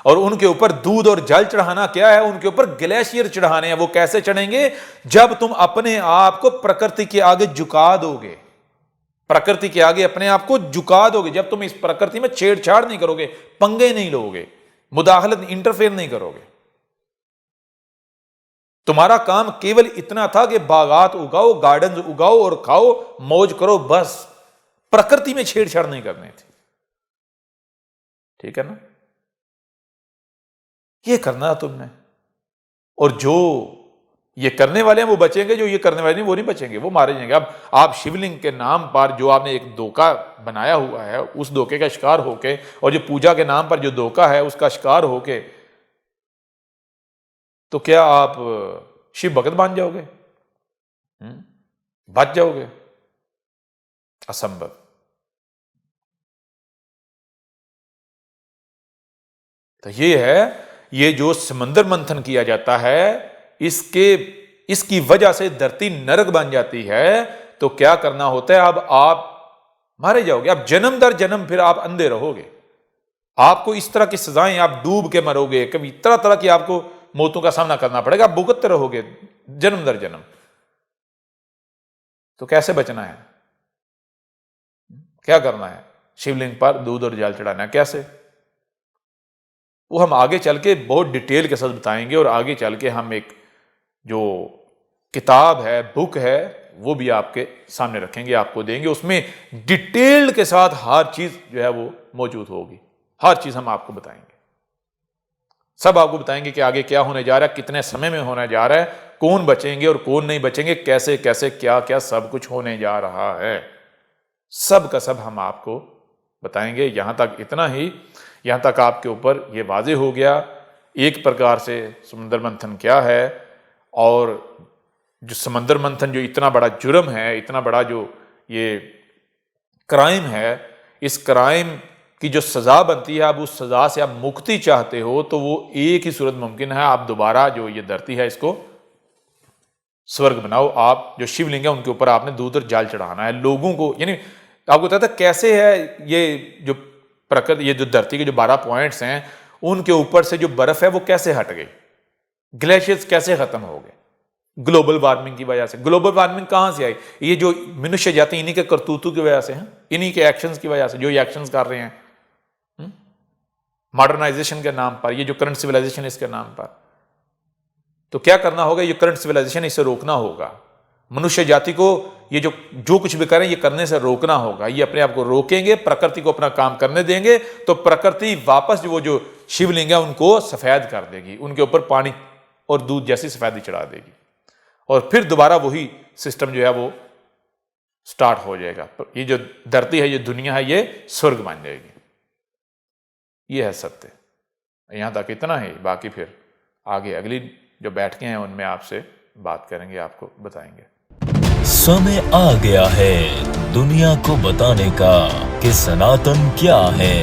और उनके ऊपर दूध और जल चढ़ाना क्या है, उनके ऊपर ग्लेशियर चढ़ाने हैं। वो कैसे चढ़ेंगे, जब तुम अपने आप को प्रकृति के आगे झुका दोगे, प्रकृति के आगे अपने आप को झुका दोगे, जब तुम इस प्रकृति में छेड़छाड़ नहीं करोगे, पंगे नहीं लोगे, मुदाखलत, इंटरफेयर नहीं करोगे। तुम्हारा काम केवल इतना था कि बागात उगाओ, गार्डन उगाओ और खाओ, मौज करो, बस। प्रकृति में छेड़छाड़ नहीं करनी थी। ठीक है ना, ये करना तुमने। और जो ये करने वाले हैं वो बचेंगे, जो ये करने वाले नहीं वो नहीं बचेंगे, वो मारे जाएंगे। अब आप शिवलिंग के नाम पर जो आपने एक धोखा बनाया हुआ है, उस धोखे का शिकार होके, और जो पूजा के नाम पर जो धोखा है उसका शिकार होके, तो क्या आप शिव भगत बन जाओगे? बच जाओगे? असंभव। तो ये है, ये जो समंदर मंथन किया जाता है, इसकी वजह से धरती नरक बन जाती है। तो क्या करना होता है? अब आप मारे जाओगे, अब जन्म दर जन्म फिर आप अंधे रहोगे। आपको इस तरह की सजाएं, आप डूब के मरोगे, कभी तरह तरह की आपको मौतों का सामना करना पड़ेगा, आप भुगतते रहोगे जन्म दर जन्म। तो कैसे बचना है? क्या करना है? शिवलिंग पर दूध और जल चढ़ाना है। कैसे? वो हम आगे चल के बहुत डिटेल के साथ बताएंगे, और आगे चल के हम एक जो किताब है, बुक है, वो भी आपके सामने रखेंगे, आपको देंगे। उसमें डिटेल के साथ हर चीज जो है वो मौजूद होगी, हर चीज हम आपको बताएंगे। सब आपको बताएंगे कि आगे क्या होने जा रहा है, कितने समय में होने जा रहा है, कौन बचेंगे और कौन नहीं बचेंगे, कैसे कैसे क्या क्या सब कुछ होने जा रहा है। सब का सब हम आपको बताएंगे। यहां तक इतना ही, यहां तक आपके ऊपर ये वाज़ेह हो गया एक प्रकार से समंदर मंथन क्या है, और जो समंदर मंथन जो इतना बड़ा जुर्म है, इतना बड़ा जो ये क्राइम है, इस क्राइम की जो सज़ा बनती है, अब उस सज़ा से आप मुक्ति चाहते हो तो वो एक ही सूरत मुमकिन है, आप दोबारा जो ये धरती है इसको स्वर्ग बनाओ। आप जो शिवलिंग है उनके ऊपर आपने दूध और जल चढ़ाना है लोगों को। यानी आपको पता था कैसे है ये जो प्रकृति, ये जो धरती के जो 12 पॉइंट्स हैं, उनके ऊपर से जो बर्फ है वो कैसे हट गई, ग्लेशियर्स कैसे खत्म हो गए? ग्लोबल वार्मिंग की वजह से। ग्लोबल वार्मिंग कहां से आई? ये जो मनुष्य जाति इन्हीं के करतूतों की वजह से हैं, इन्हीं के एक्शंस की वजह से, जो ये एक्शंस कर रहे हैं मॉडर्नाइजेशन के नाम पर, ये जो करंट सिविलाइजेशन इसके नाम पर। तो क्या करना होगा? ये करंट सिविलाइजेशन, इसे रोकना होगा। मनुष्य जाति को ये जो कुछ भी करें, ये करने से रोकना होगा। ये अपने आप को रोकेंगे, प्रकृति को अपना काम करने देंगे, तो प्रकृति वापस वो जो शिवलिंग है उनको सफेद कर देगी, उनके ऊपर पानी और दूध जैसी सफेदी चढ़ा देगी, और फिर दोबारा वही सिस्टम जो है वो स्टार्ट हो जाएगा। ये जो धरती है, ये दुनिया है, ये स्वर्ग बन जाएगी। ये है सत्य। यहां तक इतना ही, बाकी फिर आगे अगली जो बैठकें हैं उनमें आपसे बात करेंगे, आपको बताएंगे। समय आ गया है दुनिया को बताने का कि सनातन क्या है।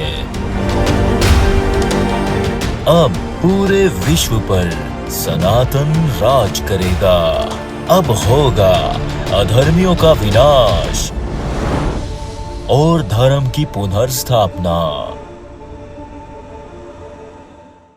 अब पूरे विश्व पर सनातन राज करेगा। अब होगा अधर्मियों का विनाश और धर्म की पुनर्स्थापना।